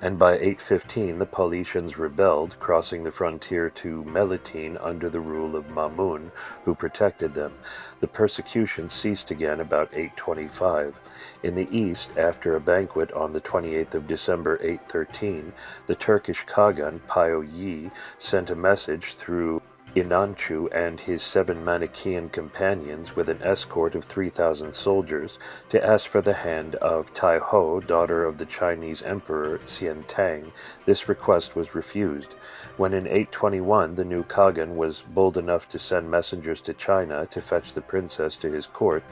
and by 815 the Paulicians rebelled, crossing the frontier to Melitene under the rule of Mamun, who protected them. The persecution ceased again about 825. In the east, after a banquet on the 28th of December 813, the Turkish Khagan Pio Yi sent a message through Inanchu and his 7 Manichaean companions with an escort of 3,000 soldiers to ask for the hand of Tai Ho, daughter of the Chinese Emperor Xian Tang. This request was refused. When in 821 the new Khagan was bold enough to send messengers to China to fetch the princess to his court,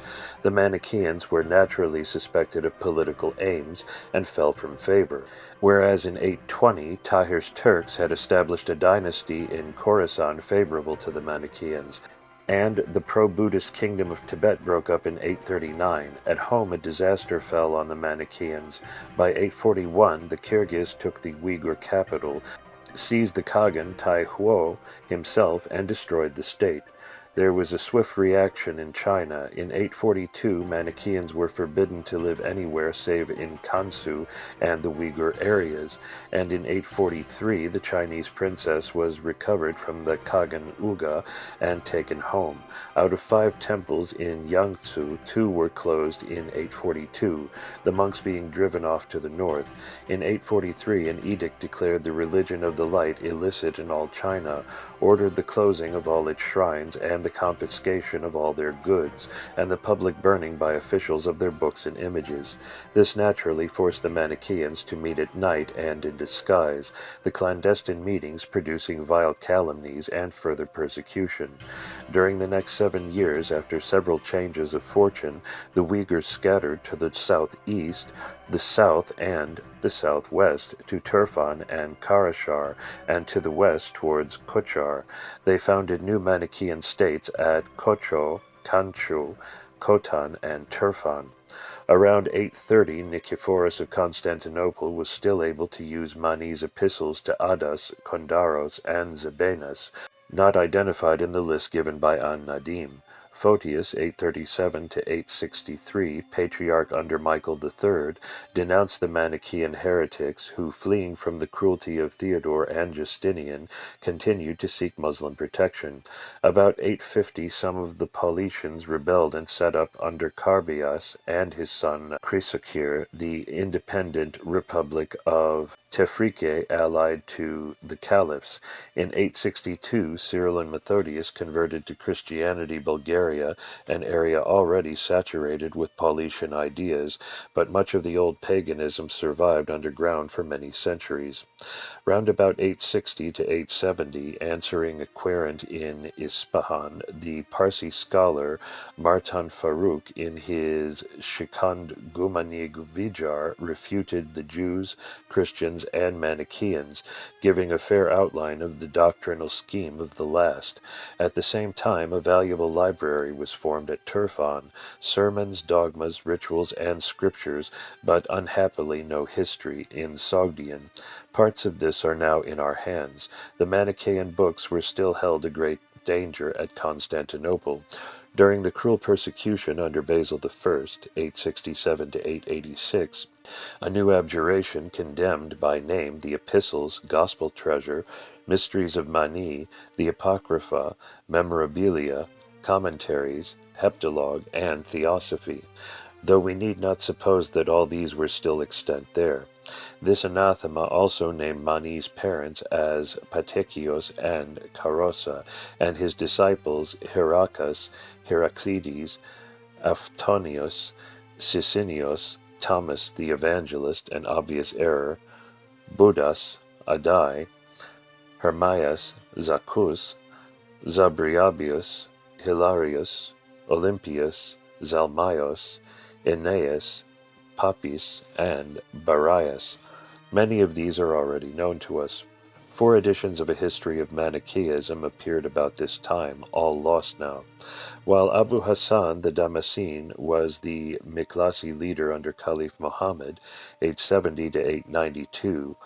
the Manichaeans were naturally suspected of political aims and fell from favor. Whereas in 820 Tahir's Turks had established a dynasty in Khorasan favorable to the Manichaeans, and the pro-Buddhist kingdom of Tibet broke up in 839. At home a disaster fell on the Manichaeans. By 841 the Kyrgyz took the Uyghur capital, seized the Khagan Tai Huo himself, and destroyed the state. There was a swift reaction in China. In 842, Manichaeans were forbidden to live anywhere save in Kansu and the Uyghur areas, and in 843 the Chinese princess was recovered from the Khagan Uga and taken home. Out of 5 temples in Yangtze, 2 were closed in 842, the monks being driven off to the north. In 843 an edict declared the religion of the light illicit in all China, ordered the closing of all its shrines and the confiscation of all their goods, and the public burning by officials of their books and images. This naturally forced the Manichaeans to meet at night and in disguise, the clandestine meetings producing vile calumnies and further persecution. During the next 7 years, after several changes of fortune, the Uyghurs scattered to the southeast, the south and the southwest to Turfan and Karashar, and to the west towards Kochar. They founded new Manichaean states at Kocho, Kanchu, Khotan, and Turfan. Around 830, Nicephorus of Constantinople was still able to use Mani's epistles to Adas, Kondaros, and Zebenas, not identified in the list given by An-Nadim. Photius, 837 to 863, patriarch under Michael III, denounced the Manichaean heretics who, fleeing from the cruelty of Theodore and Justinian, continued to seek Muslim protection. About 850, some of the Paulicians rebelled and set up under Carbias and his son Chrysokir the independent Republic of Tefrike, allied to the caliphs. In 862, Cyril and Methodius converted to Christianity Bulgaria, an area already saturated with Paulician ideas, but much of the old paganism survived underground for many centuries. Round about 860 to 870, answering a querent in Ispahan, the Parsi scholar Martan Farooq, in his Shikand Gumanig Vijar, refuted the Jews, Christians, and Manichaeans, giving a fair outline of the doctrinal scheme of the last. At the same time, a valuable library was formed at Turfan, sermons, dogmas, rituals, and scriptures, but unhappily no history, in Sogdian. Parts of this are now in our hands. The Manichaean books were still held a great danger at Constantinople. During the cruel persecution under Basil I, 867 to 886, a new abjuration condemned by name the epistles, gospel treasure, mysteries of Mani, the Apocrypha, memorabilia, commentaries, heptalogue, and theosophy, though we need not suppose that all these were still extant there. This anathema also named Mani's parents as Patekios and Karosa, and his disciples Hyracus, Heraclides, Aphtonios, Sicinios, Thomas the Evangelist, an obvious error, Budas, Adai, Hermias, Zacchus, Zabriabius, Hilarius, Olympius, Zalmaios, Aeneas, Papis, and Barias. Many of these are already known to us. 4 editions of a history of Manichaeism appeared about this time, all lost now. While Abu Hassan the Damascene was the Miklasi leader under Caliph Muhammad, 870 to 892,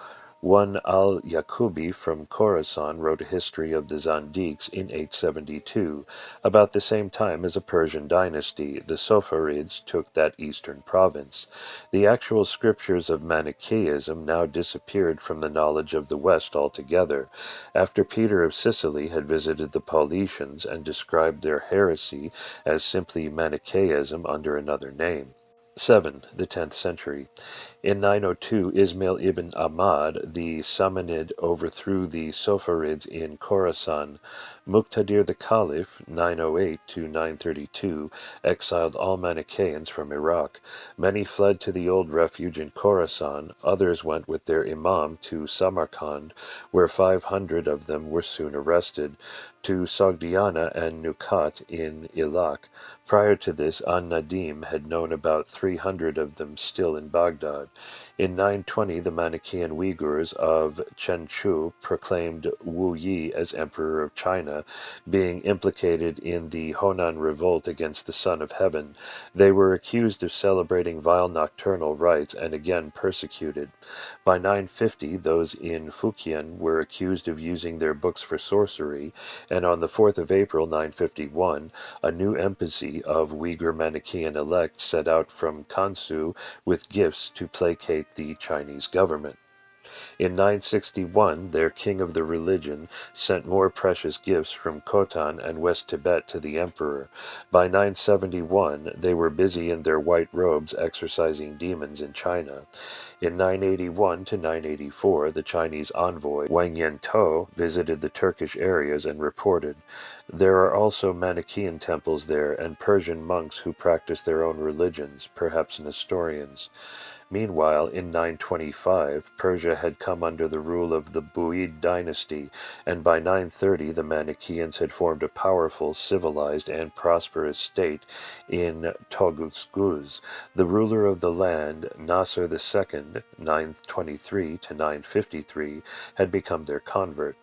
one al-Yaqubi from Khorasan wrote a history of the Zandiks in 872. About the same time as a Persian dynasty, the Sofarids took that eastern province. The actual scriptures of Manichaeism now disappeared from the knowledge of the West altogether, after Peter of Sicily had visited the Paulicians and described their heresy as simply Manichaeism under another name. 7. The 10th century. In 902, Ismail ibn Ahmad, the Samanid, overthrew the Sofarids in Khorasan. Muqtadir the Caliph, 908 to 932, exiled all Manichaeans from Iraq. Many fled to the old refuge in Khorasan, others went with their imam to Samarkand, where 500 of them were soon arrested, to Sogdiana and Nukat in Iraq. Prior to this, An-Nadim had known about 300 of them still in Baghdad. In 920, the Manichaean Uyghurs of Chenchu proclaimed Wu Yi as Emperor of China, being implicated in the Honan revolt against the Son of Heaven. They were accused of celebrating vile nocturnal rites and again persecuted. By 950, those in Fujian were accused of using their books for sorcery, and on the 4th of April 951, a new embassy of Uyghur Manichaean elects set out from Kansu with gifts to placate the Chinese government. In 961, their king of the religion sent more precious gifts from Khotan and West Tibet to the emperor. By 971, they were busy in their white robes exorcising demons in China. In 981 to 984, the Chinese envoy Wang Yantou visited the Turkish areas and reported, "There are also Manichaean temples there and Persian monks who practice their own religions, perhaps Nestorians." Meanwhile, in 925, Persia had come under the rule of the Buid dynasty, and by 930 the Manichaeans had formed a powerful, civilized, and prosperous state in Toguzguz. The ruler of the land, Nasser II, 923 to 953, had become their convert.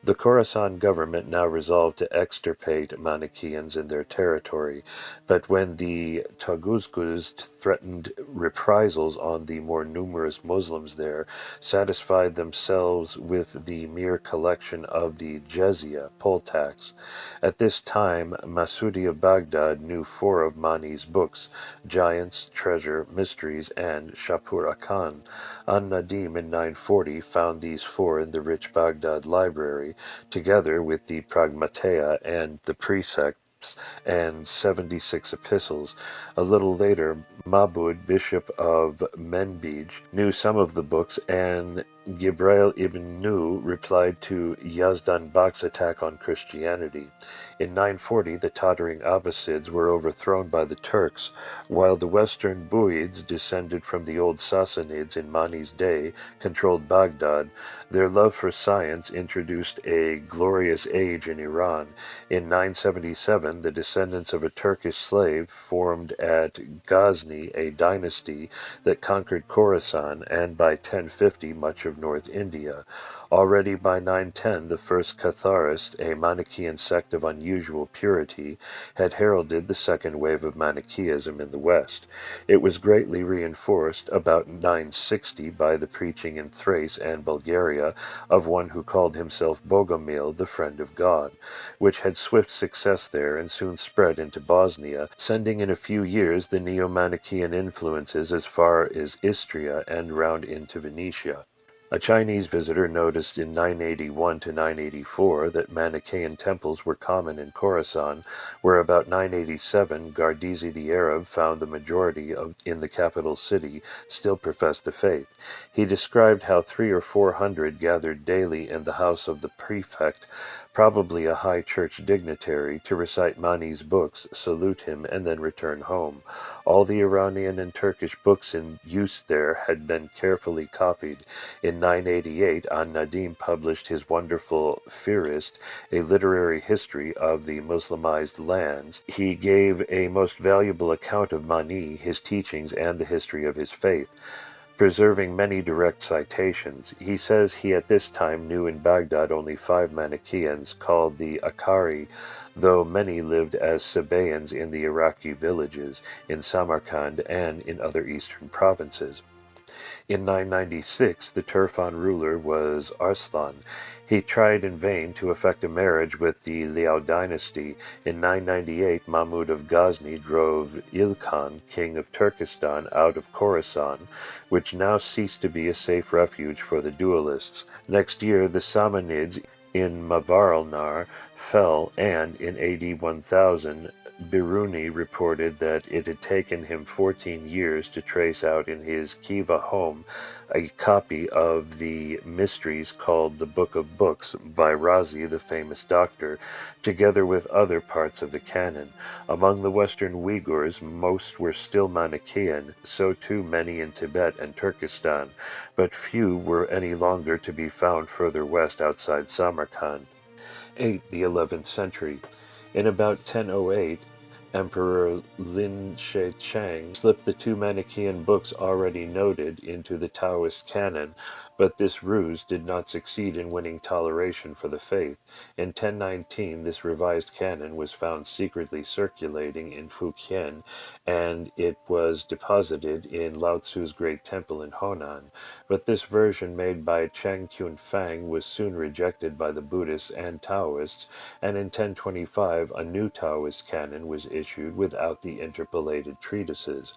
The Khorasan government now resolved to extirpate Manichaeans in their territory, but when the Tuguzguz threatened reprisals on the more numerous Muslims there, satisfied themselves with the mere collection of the jizya, poll tax. At this time, Masudi of Baghdad knew four of Mani's books, Giants, Treasure, Mysteries, and Shapur Akan. An-Nadim in 940 found these four in the rich Baghdad library, together with the Pragmatea and the Precepts and 76 epistles. A little later, Mabud, bishop of Menbij, knew some of the books, and Gibrail ibn Nu replied to Yazdan Bak's attack on Christianity. In 940, the tottering Abbasids were overthrown by the Turks, while the western Buyids, descended from the old Sassanids in Mani's day, controlled Baghdad. Their love for science introduced a glorious age in Iran. In 977, the descendants of a Turkish slave formed at Ghazni a dynasty that conquered Khorasan, and by 1050 much of North India. Already by 910, the first Catharists, a Manichaean sect of unusual purity, had heralded the second wave of Manichaeism in the West. It was greatly reinforced about 960 by the preaching in Thrace and Bulgaria of one who called himself Bogomil, the friend of God, which had swift success there and soon spread into Bosnia, sending in a few years the Neo-Manichaean influences as far as Istria and round into Venetia. A Chinese visitor noticed in 981 to 984 that Manichaean temples were common in Khorasan, where about 987 Gardizi the Arab found the majority in the capital city still professed the faith. He described how 300 or 400 gathered daily in the house of the prefect, probably a high church dignitary, to recite Mani's books, salute him, and then return home. All the Iranian and Turkish books in use there had been carefully copied. In 988, An-Nadim published his wonderful Fihrist, a literary history of the Muslimized lands. He gave a most valuable account of Mani, his teachings, and the history of his faith, preserving many direct citations. He says he at this time knew in Baghdad only 5 Manichaeans, called the Akari, though many lived as Sabaeans in the Iraqi villages, in Samarkand, and in other eastern provinces. In 996, the Turfan ruler was Arslan. He tried in vain to effect a marriage with the Liao dynasty. In 998, Mahmud of Ghazni drove Ilkhan, king of Turkestan, out of Khorasan, which now ceased to be a safe refuge for the duelists. Next year, the Samanids in Mavaralnar fell, and in AD 1000, Biruni reported that it had taken him 14 years to trace out in his Khiva home a copy of the mysteries called the Book of Books by Razi, the famous doctor, together with other parts of the canon. Among the Western Uyghurs, most were still Manichaean, so too many in Tibet and Turkestan, but few were any longer to be found further west outside Samarkand. 8. The 11th century. In about 1008, Emperor Lin Shi-Chang slipped the 2 Manichaean books already noted into the Taoist canon, but this ruse did not succeed in winning toleration for the faith. In 1019, this revised canon was found secretly circulating in Fujian, and it was deposited in Lao Tzu's great temple in Honan. But this version made by Chang Qunfang was soon rejected by the Buddhists and Taoists, and in 1025 a new Taoist canon was issued without the interpolated treatises.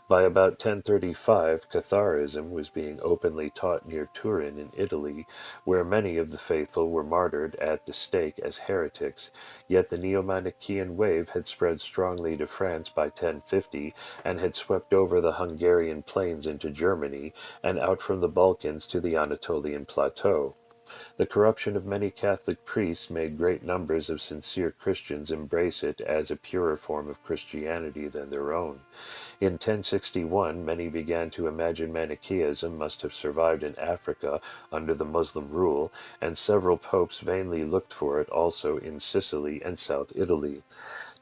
By about 1035, Catharism was being openly taught near Turin in Italy, where many of the faithful were martyred at the stake as heretics. Yet the Neo-Manichaean wave had spread strongly to France by 1050 and had swept over the Hungarian plains into Germany and out from the Balkans to the Anatolian plateau. The corruption of many Catholic priests made great numbers of sincere Christians embrace it as a purer form of Christianity than their own. In 1061, many began to imagine Manichaeism must have survived in Africa under the Muslim rule, and several popes vainly looked for it also in Sicily and South Italy.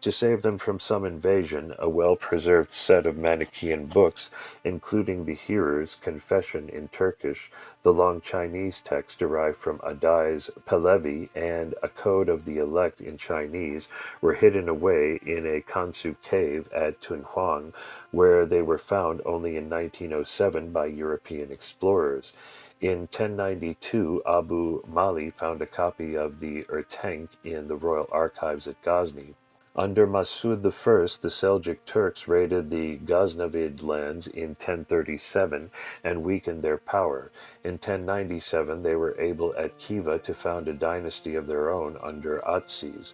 To save them from some invasion, a well-preserved set of Manichaean books, including the Hearer's Confession in Turkish, the long Chinese text derived from Adai's Pelevi, and a Code of the Elect in Chinese, were hidden away in a Kansu cave at Tunhuang, where they were found only in 1907 by European explorers. In 1092, Abu Mali found a copy of the Ertenk in the Royal Archives at Ghazni. Under Masud I, the Seljuk Turks raided the Ghaznavid lands in 1037 and weakened their power. In 1097, they were able at Khiva to found a dynasty of their own under Atsis,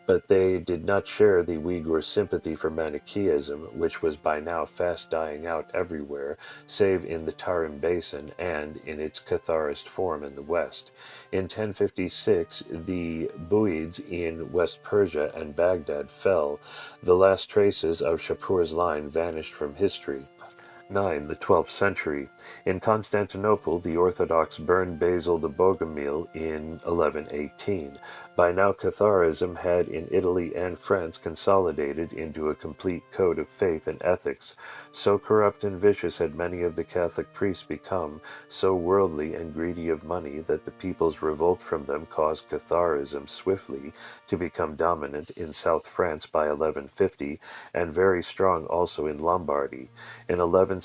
but they did not share the Uyghur sympathy for Manichaeism, which was by now fast dying out everywhere, save in the Tarim Basin and in its Catharist form in the west. In 1056, the Buyids in West Persia and Baghdad fell. The last traces of Shapur's line vanished from history. 9. The 12th century. In Constantinople, the Orthodox burned Basil the Bogomil in 1118. By now, Catharism had in Italy and France consolidated into a complete code of faith and ethics. So corrupt and vicious had many of the Catholic priests become, so worldly and greedy of money, that the people's revolt from them caused Catharism swiftly to become dominant in South France by 1150, and very strong also in Lombardy. In 1160,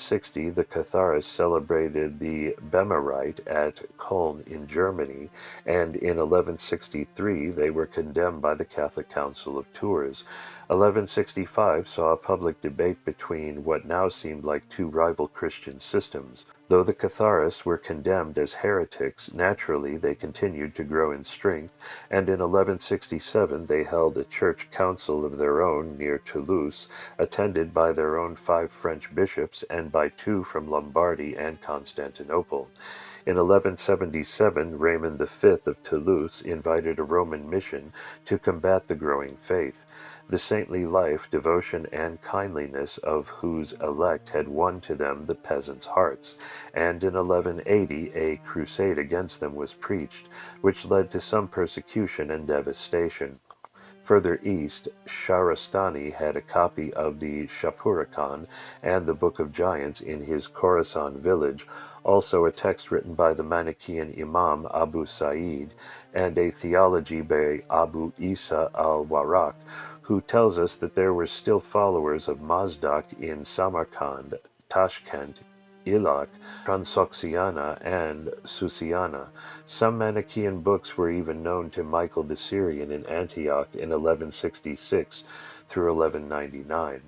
the Catharists celebrated the Bemerite at Köln in Germany, and in 1163 they were condemned by the Catholic Council of Tours. 1165 saw a public debate between what now seemed like two rival Christian systems. Though the Catharists were condemned as heretics, naturally they continued to grow in strength, and in 1167 they held a church council of their own near Toulouse, attended by their own 5 French bishops and by 2 from Lombardy and Constantinople. In 1177, Raymond V of Toulouse invited a Roman mission to combat the growing faith. The saintly life, devotion, and kindliness of whose elect had won to them the peasants' hearts, and in 1180 a crusade against them was preached, which led to some persecution and devastation. Further east, Shahrastani had a copy of the Shapurakan and the Book of Giants in his Khorasan village, also a text written by the Manichaean Imam Abu Sa'id, and a theology by Abu Isa al-Warraq, who tells us that there were still followers of Mazdak in Samarkand, Tashkent, Ilak, Transoxiana, and Susiana. Some Manichaean books were even known to Michael the Syrian in Antioch in 1166 through 1199.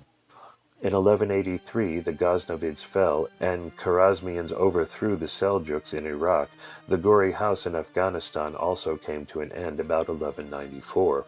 In 1183, the Ghaznavids fell, and Kharazmians overthrew the Seljuks in Iraq. The Ghori house in Afghanistan also came to an end about 1194.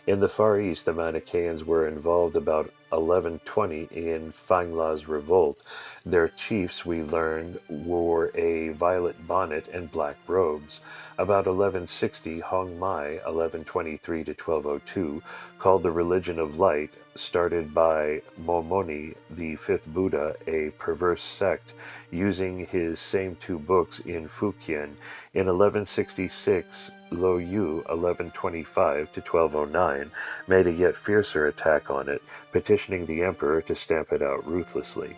In the Far East, the Manichaeans were involved about 1120 in Fangla's revolt. Their chiefs, we learned, wore a violet bonnet and black robes. About 1160, Hong Mai, 1123 to 1202, called the religion of light, started by Momoni, the fifth Buddha, a perverse sect, using his same 2 books in Fujian. In 1166, Lo Yu, 1125 to 1209, made a yet fiercer attack on it, petitioning the emperor to stamp it out ruthlessly.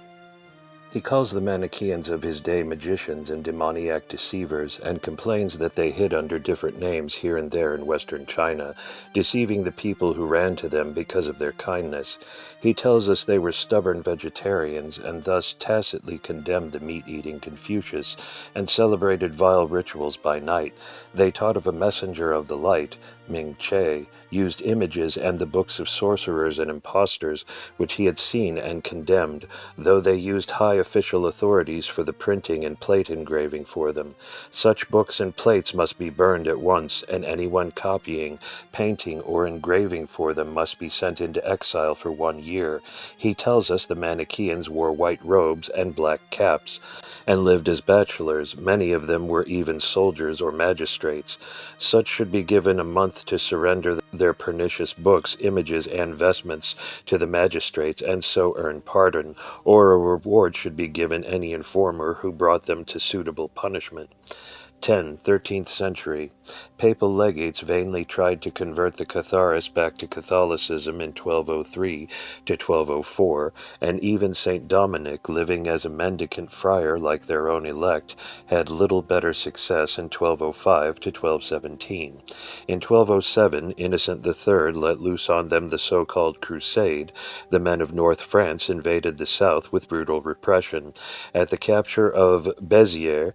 He calls the Manichaeans of his day magicians and demoniac deceivers, and complains that they hid under different names here and there in western China, deceiving the people who ran to them because of their kindness. He tells us they were stubborn vegetarians, and thus tacitly condemned the meat-eating Confucius, and celebrated vile rituals by night. They taught of a messenger of the light, Ming Che, used images and the books of sorcerers and impostors, which he had seen and condemned, though they used high official authorities for the printing and plate engraving for them. Such books and plates must be burned at once, and anyone copying, painting, or engraving for them must be sent into exile for 1 year. He tells us the Manichaeans wore white robes and black caps, and lived as bachelors. Many of them were even soldiers or magistrates. Such should be given a month to surrender their pernicious books, images, and vestments to the magistrates, and so earn pardon, or a reward should be given any informer who brought them to suitable punishment. 10. 13th century. Papal legates vainly tried to convert the Catharists back to Catholicism in 1203 to 1204, and even St. Dominic, living as a mendicant friar like their own elect, had little better success in 1205 to 1217. In 1207, Innocent III let loose on them the so-called Crusade. The men of North France invaded the south with brutal repression. At the capture of Béziers,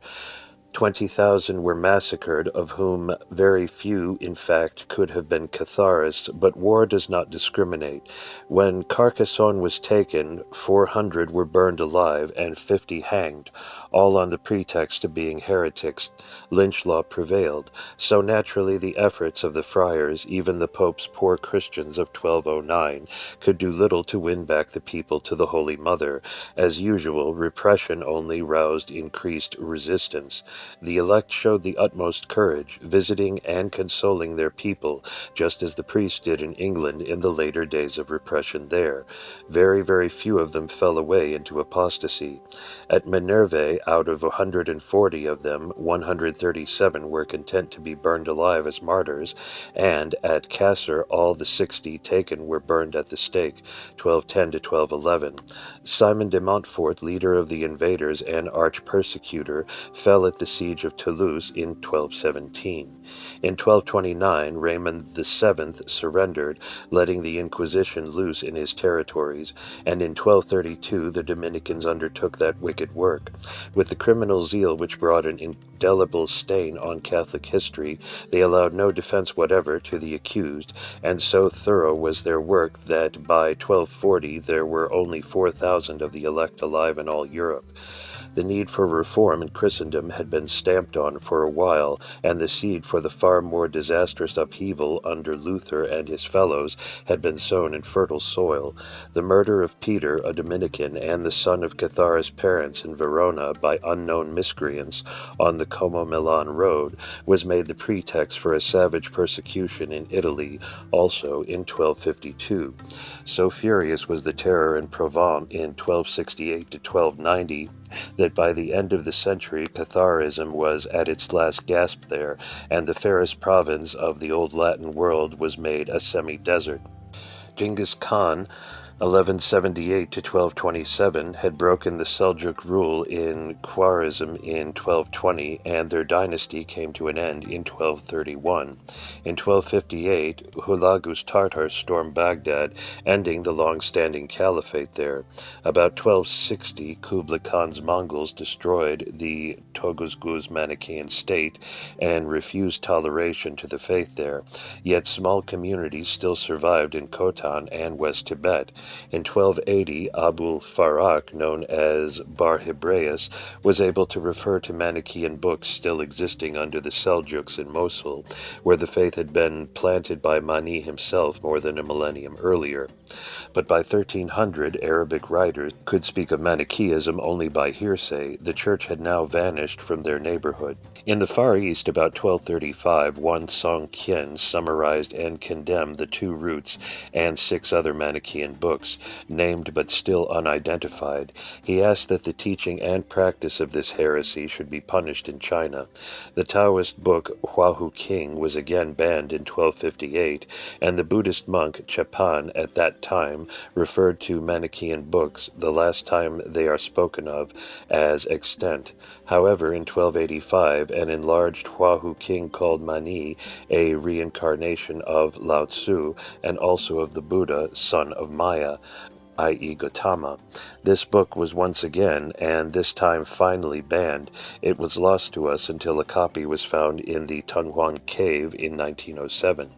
20,000 were massacred, of whom very few, in fact, could have been Catharists, but war does not discriminate. When Carcassonne was taken, 400 were burned alive and 50 hanged, all on the pretext of being heretics. Lynch law prevailed, so naturally the efforts of the friars, even the Pope's poor Christians of 1209, could do little to win back the people to the Holy Mother. As usual, repression only roused increased resistance. The elect showed the utmost courage, visiting and consoling their people, just as the priests did in England in the later days of repression there. Very, very few of them fell away into apostasy. At Minerve, out of 140 of them, 137 were content to be burned alive as martyrs, and at Casser all the 60 taken were burned at the stake, 1210 to 1211. Simon de Montfort, leader of the invaders and arch-persecutor, fell at the siege of Toulouse in 1217. In 1229, Raymond VII surrendered, letting the Inquisition loose in his territories, and in 1232 the Dominicans undertook that wicked work. With the criminal zeal which brought an indelible stain on Catholic history, they allowed no defense whatever to the accused, and so thorough was their work that by 1240 there were only 4,000 of the elect alive in all Europe. The need for reform in Christendom had been stamped on for a while, and the seed for the far more disastrous upheaval under Luther and his fellows had been sown in fertile soil. The murder of Peter, a Dominican, and the son of Catharist parents in Verona by unknown miscreants on the Como-Milan road was made the pretext for a savage persecution in Italy, also in 1252. So furious was the terror in Provence in 1268 to 1290 that by the end of the century Catharism was at its last gasp there, and the fairest province of the old Latin world was made a semi-desert. Genghis Khan, 1178 to 1227, had broken the Seljuk rule in Khwarizm in 1220, and their dynasty came to an end in 1231. In 1258, Hulagu's Tartars stormed Baghdad, ending the long-standing caliphate there. About 1260, Kublai Khan's Mongols destroyed the Toguzguz Manichaean state and refused toleration to the faith there, yet small communities still survived in Khotan and West Tibet. In 1280, Abul Farak, known as Bar Hebraeus, was able to refer to Manichaean books still existing under the Seljuks in Mosul, where the faith had been planted by Mani himself more than a millennium earlier. But by 1300, Arabic writers could speak of Manichaeism only by hearsay. The church had now vanished from their neighborhood. In the Far East, about 1235, Wan Song Kien summarized and condemned the two roots and 6 other Manichaean books, named but still unidentified. He asked that the teaching and practice of this heresy should be punished in China. The Taoist book Huahu King was again banned in 1258, and the Buddhist monk Chepan at that time referred to Manichaean books, the last time they are spoken of, as extant. However, in 1285, an enlarged Huahu King called Mani a reincarnation of Lao Tzu and also of the Buddha, son of Maya, i.e. Gautama. This book was once again, and this time finally, banned. It was lost to us until a copy was found in the Tunghuan Cave in 1907.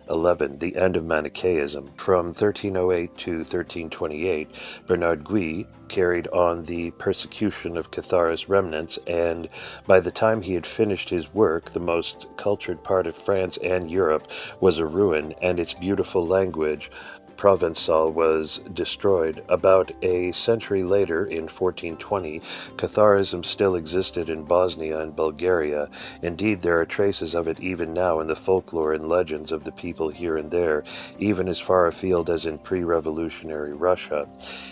11. The end of Manichaeism. From 1308 to 1328, Bernard Gui carried on the persecution of Catharist remnants, and by the time he had finished his work, the most cultured part of France and Europe was a ruin, and its beautiful language Provençal was destroyed. About a century later, in 1420, Catharism still existed in Bosnia and Bulgaria. Indeed, there are traces of it even now in the folklore and legends of the people here and there, even as far afield as in pre-revolutionary Russia.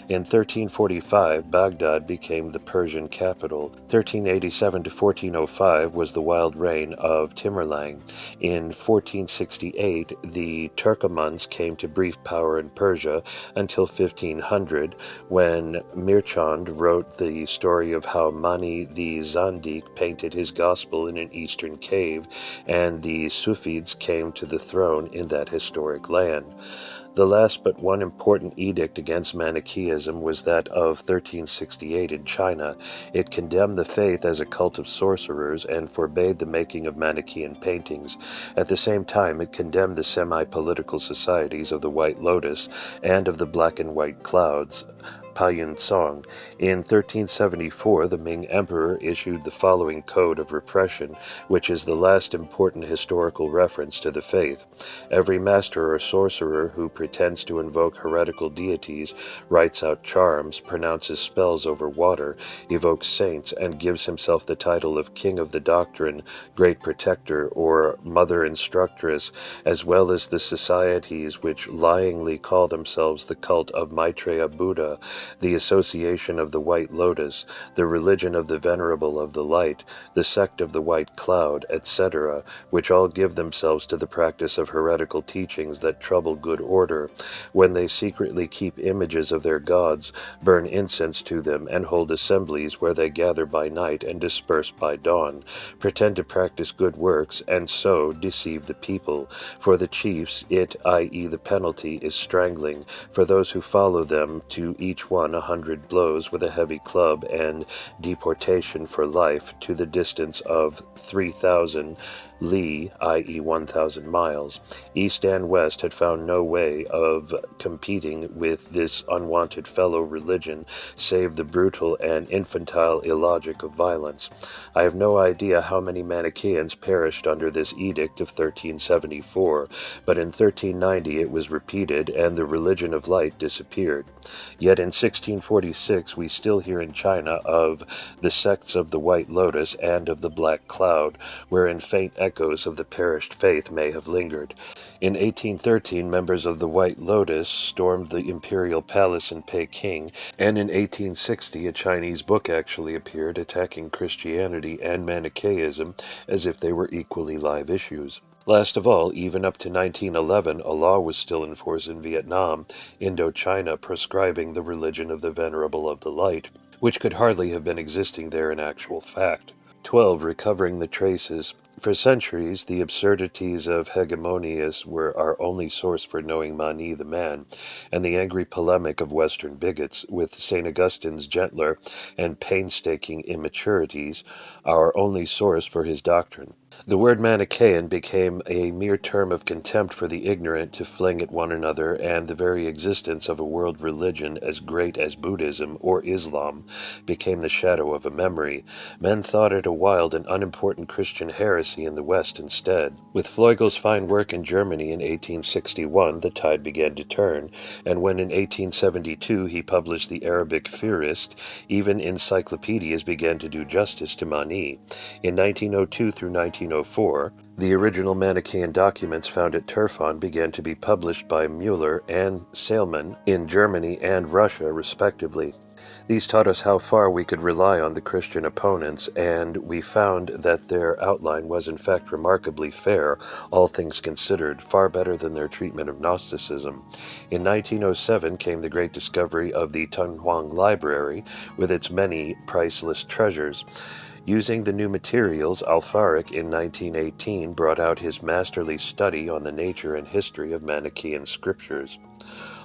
In 1345, Baghdad became the Persian capital. 1387 to 1405 was the wild reign of Tamerlane. In 1468, the Turkomans came to brief power in Persia until 1500, when Mirchand wrote the story of how Mani the Zandik painted his gospel in an eastern cave, and the Sufids came to the throne in that historic land. The last but one important edict against Manichaeism was that of 1368 in China. It condemned the faith as a cult of sorcerers and forbade the making of Manichaean paintings. At the same time, it condemned the semi-political societies of the White Lotus and of the Black and White Clouds, Payun Song. In 1374, the Ming Emperor issued the following code of repression, which is the last important historical reference to the faith. Every master or sorcerer who pretends to invoke heretical deities, writes out charms, pronounces spells over water, evokes saints, and gives himself the title of King of the Doctrine, Great Protector, or Mother Instructress, as well as the societies which lyingly call themselves the cult of Maitreya Buddha, the Association of the White Lotus, the Religion of the Venerable of the Light, the Sect of the White Cloud, etc., which all give themselves to the practice of heretical teachings that trouble good order, when they secretly keep images of their gods, burn incense to them, and hold assemblies where they gather by night and disperse by dawn, pretend to practice good works, and so deceive the people. For the chiefs, it, i.e. the penalty, is strangling. For those who follow them, to each one 100 blows with a heavy club, and deportation for life to the distance of 3,000 li, i.e. 1,000 miles. East and West had found no way of competing with this unwanted fellow religion, save the brutal and infantile illogic of violence. I have no idea how many Manichaeans perished under this edict of 1374, but in 1390 it was repeated, and the religion of light disappeared. Yet in 1646 we still hear in China of the sects of the White Lotus and of the Black Cloud, wherein faint echoes of the perished faith may have lingered. In 1813, members of the White Lotus stormed the imperial palace in Peking, and in 1860 a Chinese book actually appeared attacking Christianity and Manichaeism as if they were equally live issues. Last of all, even up to 1911, a law was still in force in Vietnam, Indochina, prescribing the religion of the Venerable of the Light, which could hardly have been existing there in actual fact. 12. Recovering the traces. For centuries, the absurdities of Hegemonius were our only source for knowing Mani the man, and the angry polemic of Western bigots, with St. Augustine's gentler and painstaking immaturities, our only source for his doctrine. The word Manichaean became a mere term of contempt for the ignorant to fling at one another, and the very existence of a world religion as great as Buddhism or Islam became the shadow of a memory. Men thought it a wild and unimportant Christian heresy in the West instead. With Fleugel's fine work in Germany in 1861, the tide began to turn, and when in 1872 he published the Arabic Fihrist, even encyclopedias began to do justice to Mani. In 1902 through 1904, the original Manichaean documents found at Turfan began to be published by Müller and Salman in Germany and Russia, respectively. These taught us how far we could rely on the Christian opponents, and we found that their outline was in fact remarkably fair, all things considered, far better than their treatment of Gnosticism. In 1907 came the great discovery of the Tunhuang Library, with its many priceless treasures. Using the new materials, Alfaric in 1918 brought out his masterly study on the nature and history of Manichaean scriptures.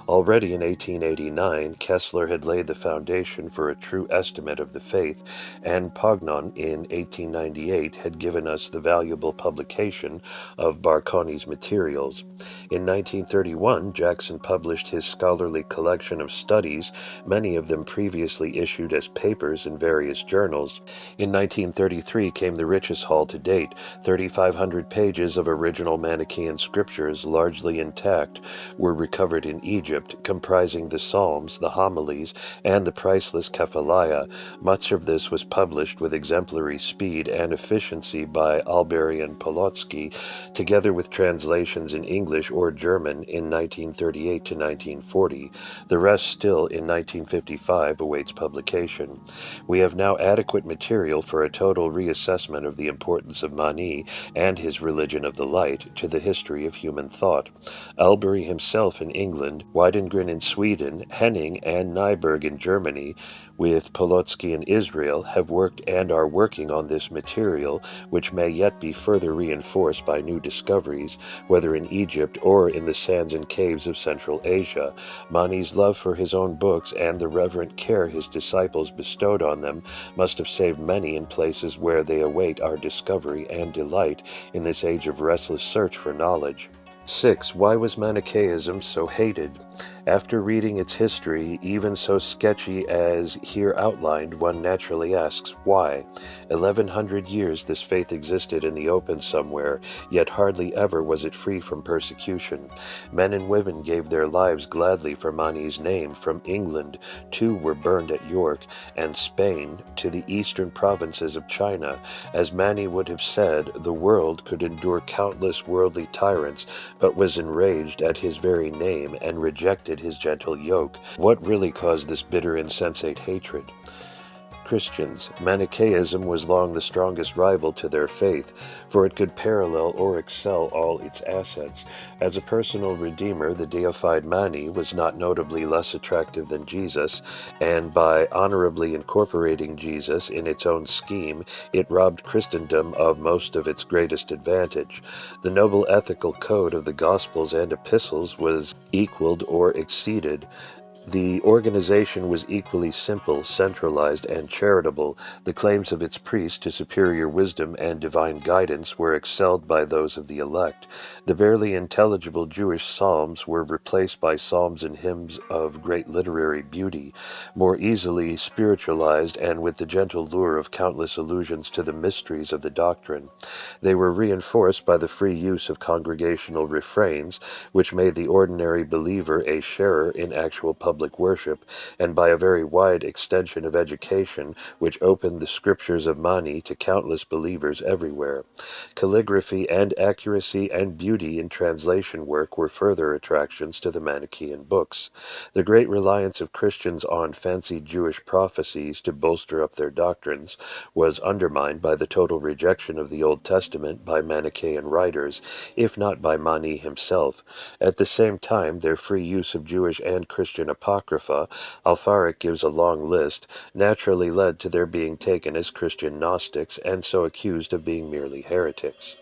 Already in 1889, Kessler had laid the foundation for a true estimate of the faith, and Pognon in 1898 had given us the valuable publication of Barconi's materials. In 1931, Jackson published his scholarly collection of studies, many of them previously issued as papers in various journals. In 1933 came the richest haul to date, 3,500 pages of original Manichaean scriptures, largely intact, were recovered in Egypt, comprising the Psalms, the Homilies, and the priceless Kephaliah. Much of this was published with exemplary speed and efficiency by Alberian Polotsky, together with translations in English or German in 1938 to 1940. The rest still in 1955 awaits publication. We have now adequate material for a total reassessment of the importance of Mani and his religion of the light to the history of human thought. Elbery himself in England, Weidengren in Sweden, Henning and Nyberg in Germany, with Polotsky in Israel, have worked and are working on this material, which may yet be further reinforced by new discoveries, whether in Egypt or in the sands and caves of Central Asia. Mani's love for his own books and the reverent care his disciples bestowed on them must have saved many in places where they await our discovery and delight in this age of restless search for knowledge. 6. Why was Manichaeism so hated? After reading its history, even so sketchy as here outlined, one naturally asks, why? 1100 years this faith existed in the open somewhere, yet hardly ever was it free from persecution. Men and women gave their lives gladly for Mani's name. From England, 2 were burned at York, and Spain, to the eastern provinces of China. As Mani would have said, the world could endure countless worldly tyrants, but was enraged at his very name and rejected his gentle yoke. What really caused this bitter, insensate hatred? Christians. Manichaeism was long the strongest rival to their faith, for it could parallel or excel all its assets. As a personal redeemer, the deified Mani was not notably less attractive than Jesus, and by honorably incorporating Jesus in its own scheme, it robbed Christendom of most of its greatest advantage. The noble ethical code of the Gospels and Epistles was equaled or exceeded. The organization was equally simple, centralized, and charitable. The claims of its priests to superior wisdom and divine guidance were excelled by those of the elect. The barely intelligible Jewish psalms were replaced by psalms and hymns of great literary beauty, more easily spiritualized and with the gentle lure of countless allusions to the mysteries of the doctrine. They were reinforced by the free use of congregational refrains, which made the ordinary believer a sharer in actual public worship, and by a very wide extension of education, which opened the scriptures of Mani to countless believers everywhere. Calligraphy and accuracy and beauty in translation work were further attractions to the Manichaean books. The great reliance of Christians on fancied Jewish prophecies to bolster up their doctrines was undermined by the total rejection of the Old Testament by Manichaean writers, if not by Mani himself. At the same time, their free use of Jewish and Christian Apocrypha, Alfaric gives a long list, naturally led to their being taken as Christian Gnostics and so accused of being merely heretics.